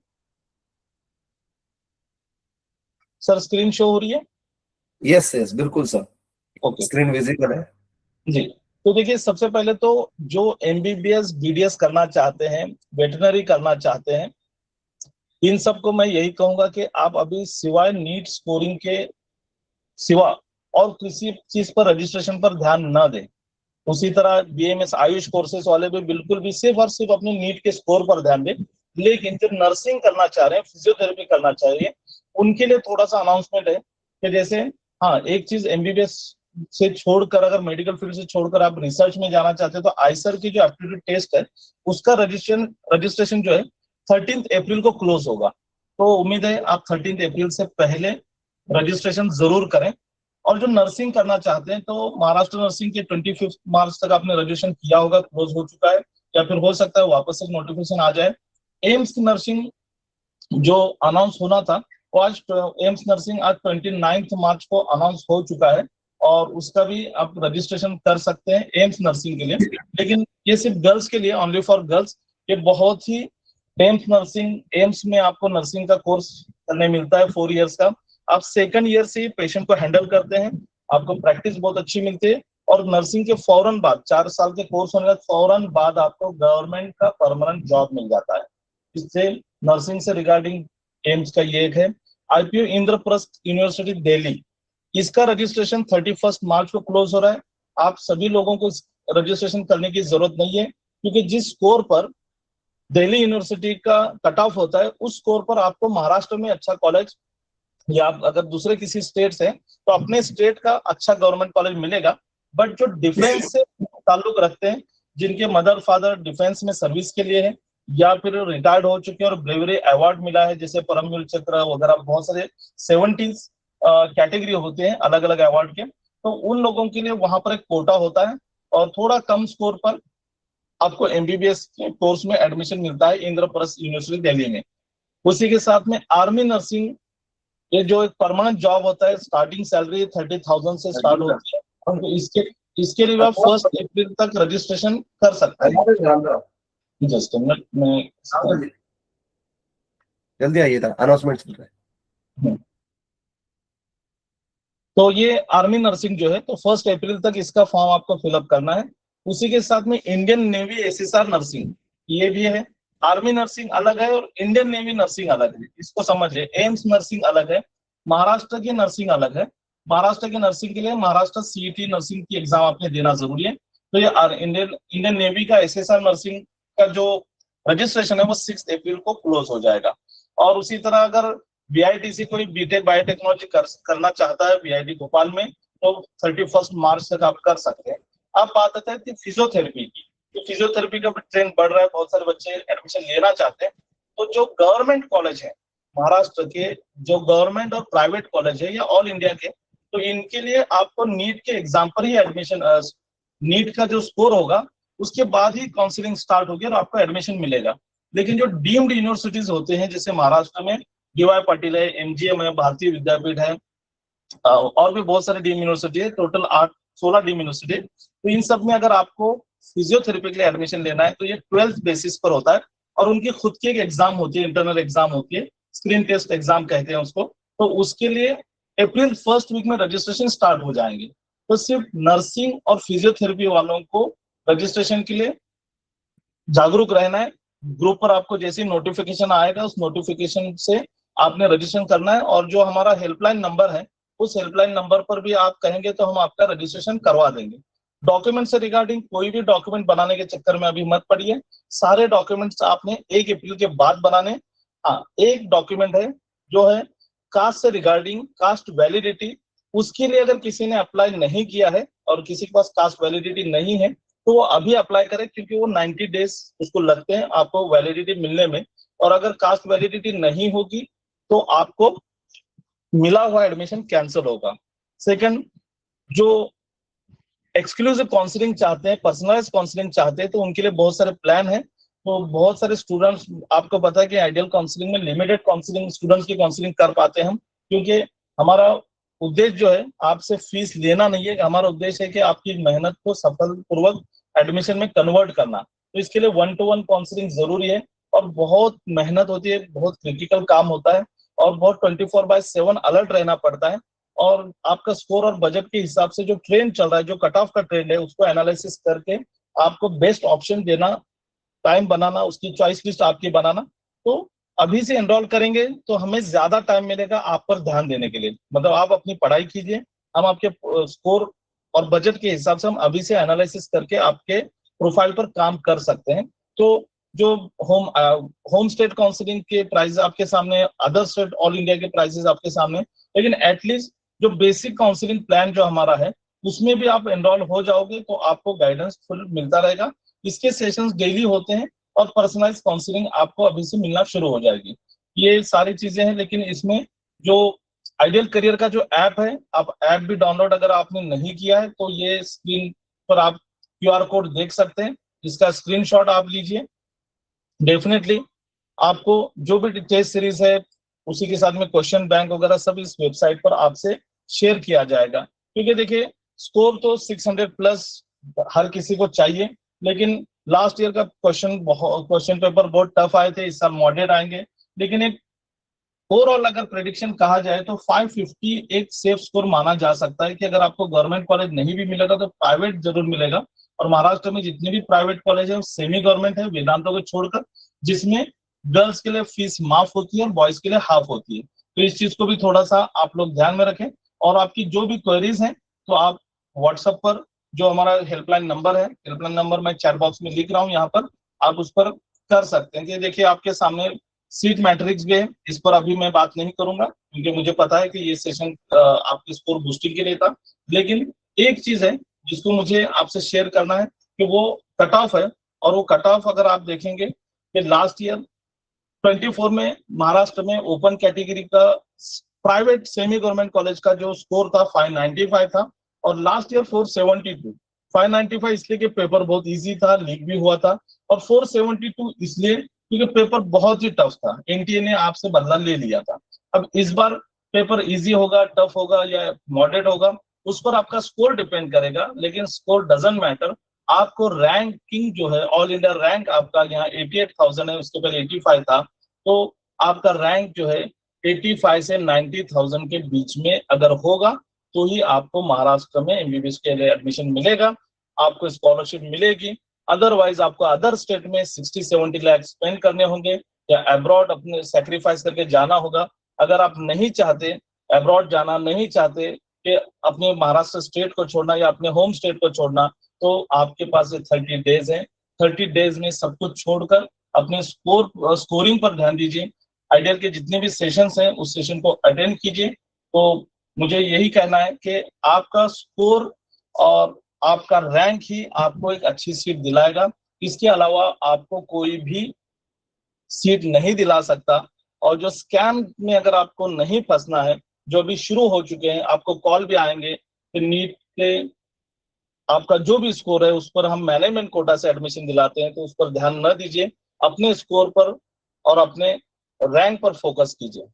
सर, स्क्रीन शो हो रही है? यस यस बिल्कुल सर, ओके स्क्रीन विजिबल है जी। तो देखिए, सबसे पहले तो जो एमबीबीएस बीडीएस करना चाहते हैं, वेटनरी करना चाहते हैं, इन सबको मैं यही कहूंगा कि आप अभी सिवाय नीट स्कोरिंग के सिवा और किसी चीज पर रजिस्ट्रेशन पर ध्यान न दें। उसी तरह बीएमएस आयुष कोर्सेज वाले भी बिल्कुल भी सिर्फ और सिर्फ अपने नीट के स्कोर पर ध्यान दें। लेकिन जो नर्सिंग करना चाह रहे हैं, फिजियोथेरेपी करना चाह रहे हैं, उनके लिए थोड़ा सा अनाउंसमेंट है कि जैसे, हाँ, एक चीज एमबीबीएस से छोड़कर, अगर मेडिकल फील्ड से छोड़कर आप रिसर्च में जाना चाहते हैं, तो आईसर की जो एप्टीट्यूड टेस्ट है उसका रजिस्ट्रेशन जो है 13 अप्रैल को क्लोज होगा। तो उम्मीद है आप 13 अप्रैल से पहले रजिस्ट्रेशन जरूर करें। और जो नर्सिंग करना चाहते हैं, तो महाराष्ट्र नर्सिंग के 25 मार्च तक आपने रजिस्ट्रेशन किया होगा, क्लोज हो चुका है, या फिर हो सकता है वापस से नोटिफिकेशन आ जाए। एम्स की नर्सिंग जो अनाउंस होना था, वो आज एम्स नर्सिंग आज 29 मार्च को अनाउंस हो चुका है, और उसका भी आप रजिस्ट्रेशन कर सकते हैं एम्स नर्सिंग के लिए। लेकिन ये सिर्फ गर्ल्स के लिए, ओनली फॉर गर्ल्स। ये बहुत ही, एम्स नर्सिंग, एम्स में आपको नर्सिंग का कोर्स करने मिलता है 4 इयर्स का। आप सेकंड ईयर से ही पेशेंट को हैंडल करते हैं, आपको प्रैक्टिस बहुत अच्छी मिलती है। और नर्सिंग के फौरन बाद, 4 साल के कोर्स होने के फौरन बाद आपको गवर्नमेंट का परमानेंट जॉब मिल जाता है। इससे नर्सिंग से रिगार्डिंग एम्स का ये एक है। आईपीयू इंद्रप्रस्थ यूनिवर्सिटी दिल्ली, इसका रजिस्ट्रेशन 31 मार्च को क्लोज हो रहा है। आप सभी लोगों को रजिस्ट्रेशन करने की जरूरत नहीं है, क्योंकि जिस स्कोर पर दिल्ली यूनिवर्सिटी का कट ऑफ होता है, उस स्कोर पर आपको महाराष्ट्र में अच्छा कॉलेज, या आप अगर दूसरे किसी स्टेट से तो अपने स्टेट का अच्छा गवर्नमेंट कॉलेज मिलेगा। बट जो डिफेंस से ताल्लुक रखते हैं, जिनके मदर फादर डिफेंस में सर्विस के लिए है, या फिर रिटायर्ड हो चुके हैं और ब्रेवरी अवार्ड मिला है, जैसे परमवीर चक्र वगैरह, बहुत सारे 17 कैटेगरी होते हैं अलग अलग अवार्ड के, तो उन लोगों के लिए वहां पर एक कोटा होता है। और थोड़ा कम स्कोर पर आपको एमबीबीएस के कोर्स में एडमिशन मिलता है इंद्रप्रस्थ यूनिवर्सिटी दिल्ली में। उसी के साथ में आर्मी नर्सिंग, ये जो एक परमानेंट जॉब होता है, स्टार्टिंग सैलरी 30,000 से स्टार्ट होती है। तो इसके लिए आप 1 अप्रैल तक रजिस्ट्रेशन कर सकते हैं। जस्ट मिनट में, जल्दी आइए था, अनाउंसमेंट चल रहा है। तो ये आर्मी नर्सिंग जो है, तो 1 अप्रैल तक इसका फॉर्म आपको फिलअप करना है। उसी के साथ में इंडियन नेवी एसएसआर नर्सिंग, ये भी है। आर्मी नर्सिंग अलग है और इंडियन नेवी नर्सिंग अलग है, इसको समझिए। एम्स नर्सिंग अलग है, महाराष्ट्र की नर्सिंग अलग है। महाराष्ट्र की नर्सिंग के लिए महाराष्ट्र सीईटी नर्सिंग की एग्जाम आपने देना जरूरी है। तो ये इंडियन इंडियन नेवी का एसएसआर नर्सिंग का जो रजिस्ट्रेशन है वो 6 अप्रैल को क्लोज हो जाएगा। और उसी तरह अगर बीआईटीसी कोई बीटेक बायोटेक्नोलॉजी करना चाहता है बीआईटी भोपाल में, तो 31 मार्च तक आप कर सकते हैं। अब बात आता है फिजियोथेरेपी की। तो फिजियोथेरेपी का ट्रेंड बढ़ रहा है, बहुत सारे बच्चे एडमिशन लेना चाहते हैं। तो जो गवर्नमेंट कॉलेज है महाराष्ट्र के, जो गवर्नमेंट और प्राइवेट कॉलेज है या ऑल इंडिया के, तो इनके लिए आपको नीट के एग्जाम पर ही एडमिशन, नीट का जो स्कोर होगा उसके बाद ही काउंसलिंग स्टार्ट होगी और आपको एडमिशन मिलेगा। लेकिन जो डीम्ड यूनिवर्सिटीज होते हैं, जैसे महाराष्ट्र में डीवाई पाटिल है, एमजीएम है, भारतीय विद्यापीठ है, और भी बहुत सारे डीम यूनिवर्सिटी है, टोटल 16 डीम यूनिवर्सिटी। तो इन सब में अगर आपको फिजियोथेरेपी के लिए एडमिशन लेना है, तो ये 12th बेसिस पर होता है। और उनकी खुद की एक एग्जाम होती है, इंटरनल एग्जाम होती है, स्क्रीन टेस्ट एग्जाम कहते हैं उसको। तो उसके लिए अप्रैल फर्स्ट वीक में रजिस्ट्रेशन स्टार्ट हो जाएंगे। तो सिर्फ नर्सिंग और फिजियोथेरेपी वालों को रजिस्ट्रेशन के लिए जागरूक रहना है। ग्रुप पर आपको जैसे नोटिफिकेशन आएगा, उस नोटिफिकेशन से आपने रजिस्ट्रेशन करना है। और जो हमारा हेल्पलाइन नंबर है, उस हेल्पलाइन नंबर पर भी आप कहेंगे तो हम आपका रजिस्ट्रेशन करवा देंगे। डॉक्यूमेंट से रिगार्डिंग कोई भी डॉक्यूमेंट बनाने के चक्कर में अभी मत पड़िए। सारे डॉक्यूमेंट्स आपने 1 अप्रैल के बाद बनाने। हाँ, एक डॉक्यूमेंट है जो है कास्ट से रिगार्डिंग, कास्ट वैलिडिटी। उसके लिए अगर किसी ने अप्लाई नहीं किया है और किसी के पास कास्ट वैलिडिटी नहीं है, तो वो अभी अप्लाई करें, क्योंकि वो 90 डेज उसको लगते हैं आपको वैलिडिटी मिलने में। और अगर कास्ट वैलिडिटी नहीं होगी तो आपको मिला हुआ एडमिशन कैंसिल होगा। सेकंड, जो एक्सक्लूसिव काउंसलिंग चाहते हैं, पर्सनलाइज काउंसलिंग चाहते हैं, तो उनके लिए बहुत सारे प्लान है। तो बहुत सारे स्टूडेंट्स, आपको पता है कि आइडियल काउंसलिंग में लिमिटेड काउंसलिंग स्टूडेंट्स की काउंसलिंग कर पाते हैं हम, क्योंकि हमारा उद्देश्य जो है आपसे फीस लेना नहीं है, हमारा उद्देश्य है कि आपकी मेहनत को सफलपूर्वक एडमिशन में कन्वर्ट करना। तो इसके लिए 1-to-1 काउंसलिंग जरूरी है, और बहुत मेहनत होती है, बहुत क्रिटिकल काम होता है, और बहुत 24/7 अलर्ट रहना पड़ता है। और आपका स्कोर और बजट के हिसाब से जो ट्रेंड चल रहा है, जो कट ऑफ का ट्रेंड है, उसको एनालिसिस करके आपको बेस्ट ऑप्शन देना, टाइम बनाना, उसकी चॉइस लिस्ट आपकी बनाना। तो अभी से एनरोल करेंगे तो हमें ज्यादा टाइम मिलेगा आप पर ध्यान देने के लिए। मतलब आप अपनी पढ़ाई कीजिए, हम आपके स्कोर और बजट के हिसाब से हम अभी से एनालिसिस करके आपके प्रोफाइल पर काम कर सकते हैं। तो जो होम स्टेट काउंसलिंग के प्राइस आपके सामने, अदर स्टेट ऑल इंडिया के प्राइसेस आपके सामने, लेकिन एटलीस्ट जो बेसिक काउंसलिंग प्लान जो हमारा है उसमें भी आप एनरोल हो जाओगे तो आपको गाइडेंस फुल मिलता रहेगा। इसके सेशंस डेली होते हैं, और पर्सनलाइज काउंसलिंग आपको अभी से मिलना शुरू हो जाएगी। ये सारी चीजें हैं, लेकिन इसमें जो आइडियल करियर का जो ऐप है, आप ऐप भी डाउनलोड अगर आपने नहीं किया है तो ये स्क्रीन पर आप QR कोड देख सकते हैं, इसका स्क्रीनशॉट आप लीजिए। डेफिनेटली आपको जो भी टेस्ट सीरीज है उसी के साथ में क्वेश्चन बैंक वगैरह सब इस वेबसाइट पर आपसे शेयर किया जाएगा। क्योंकि देखिए, स्कोर तो 600 प्लस हर किसी को चाहिए, लेकिन लास्ट ईयर का क्वेश्चन पेपर बहुत टफ आए थे, इस साल मॉडरेट आएंगे। लेकिन एक ओवरऑल अगर प्रेडिक्शन कहा जाए तो 550 एक सेफ स्कोर माना जा सकता है, कि अगर आपको गवर्नमेंट कॉलेज नहीं भी मिलेगा तो प्राइवेट जरूर मिलेगा। और महाराष्ट्र में जितने भी प्राइवेट कॉलेज है वो सेमी गवर्नमेंट है, वेदांतों को छोड़कर, जिसमें गर्ल्स के लिए फीस माफ होती है और बॉयज के लिए हाफ होती है। तो इस चीज को भी थोड़ा सा आप लोग ध्यान में रखें। और आपकी जो भी क्वेरीज हैं तो आप व्हाट्सएप पर, जो हमारा हेल्पलाइन नंबर है, हेल्पलाइन नंबर मैं चैट बॉक्स में लिख रहा हूँ यहाँ पर, आप उस पर कर सकते हैं। कि देखिए आपके सामने सीट मैट्रिक्स भी है, इस पर अभी मैं बात नहीं करूंगा, क्योंकि मुझे पता है कि ये सेशन आपके स्कोर बूस्टिंग के लिए था। लेकिन एक चीज है जिसको मुझे आपसे शेयर करना है, कि वो कट ऑफ है। और वो कट ऑफ अगर आप देखेंगे कि लास्ट ईयर 24 में महाराष्ट्र में ओपन कैटेगरी का प्राइवेट सेमी गवर्नमेंट कॉलेज का जो स्कोर था 595 था, और लास्ट ईयर 472। 595 इसलिए कि पेपर बहुत इजी था, लीक भी हुआ था, और 472 इसलिए क्योंकि पेपर बहुत ही टफ था, एनटीए ने आपसे बदला ले लिया था। अब इस बार पेपर इजी होगा, टफ होगा या मॉडरेट होगा, उस पर आपका स्कोर डिपेंड करेगा। लेकिन स्कोर डजंट मैटर, आपको रैंकिंग जो है, ऑल इंडिया रैंक आपका यहाँ 88,000 है, उसके पहले 85 था। तो आपका रैंक जो है 85 से 90,000 के बीच में अगर होगा तो ही आपको महाराष्ट्र में एमबीबीएस के लिए एडमिशन मिलेगा, आपको स्कॉलरशिप मिलेगी। अदरवाइज आपको अदर स्टेट में 60-70 लाख स्पेंड करने होंगे, या अब्रॉड अपने सेक्रीफाइस करके जाना होगा। अगर आप नहीं चाहते, अब्रॉड जाना नहीं चाहते, कि अपने महाराष्ट्र स्टेट को छोड़ना या अपने होम स्टेट को छोड़ना, तो आपके पास 30 डेज है। 30 डेज में सब कुछ छोड़कर अपने स्कोरिंग पर ध्यान दीजिए। आइडियल के जितने भी सेशंस हैं उस सेशन को अटेंड कीजिए। तो मुझे यही कहना है कि आपका स्कोर और आपका रैंक ही आपको एक अच्छी सीट दिलाएगा। इसके अलावा आपको कोई भी सीट नहीं दिला सकता। और जो स्कैम में अगर आपको नहीं फंसना है, जो भी शुरू हो चुके हैं, आपको कॉल भी आएंगे कि नीट के आपका जो भी स्कोर है उस पर हम मैनेजमेंट कोटा से एडमिशन दिलाते हैं, तो उस पर ध्यान न दीजिए, अपने स्कोर पर और अपने रैंक पर फोकस कीजिए।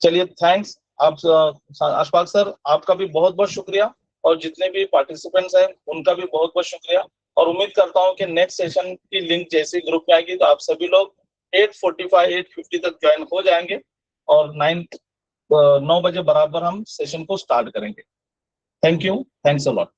चलिए, थैंक्स। आप अशफाक सर, आपका भी बहुत बहुत शुक्रिया, और जितने भी पार्टिसिपेंट्स हैं उनका भी बहुत बहुत शुक्रिया। और उम्मीद करता हूं कि नेक्स्ट सेशन की लिंक जैसे ग्रुप में आएगी तो आप सभी लोग 8:45 8:50 तक ज्वाइन हो जाएंगे, और 9 बजे बराबर हम सेशन को स्टार्ट करेंगे। Thank you, thanks a lot.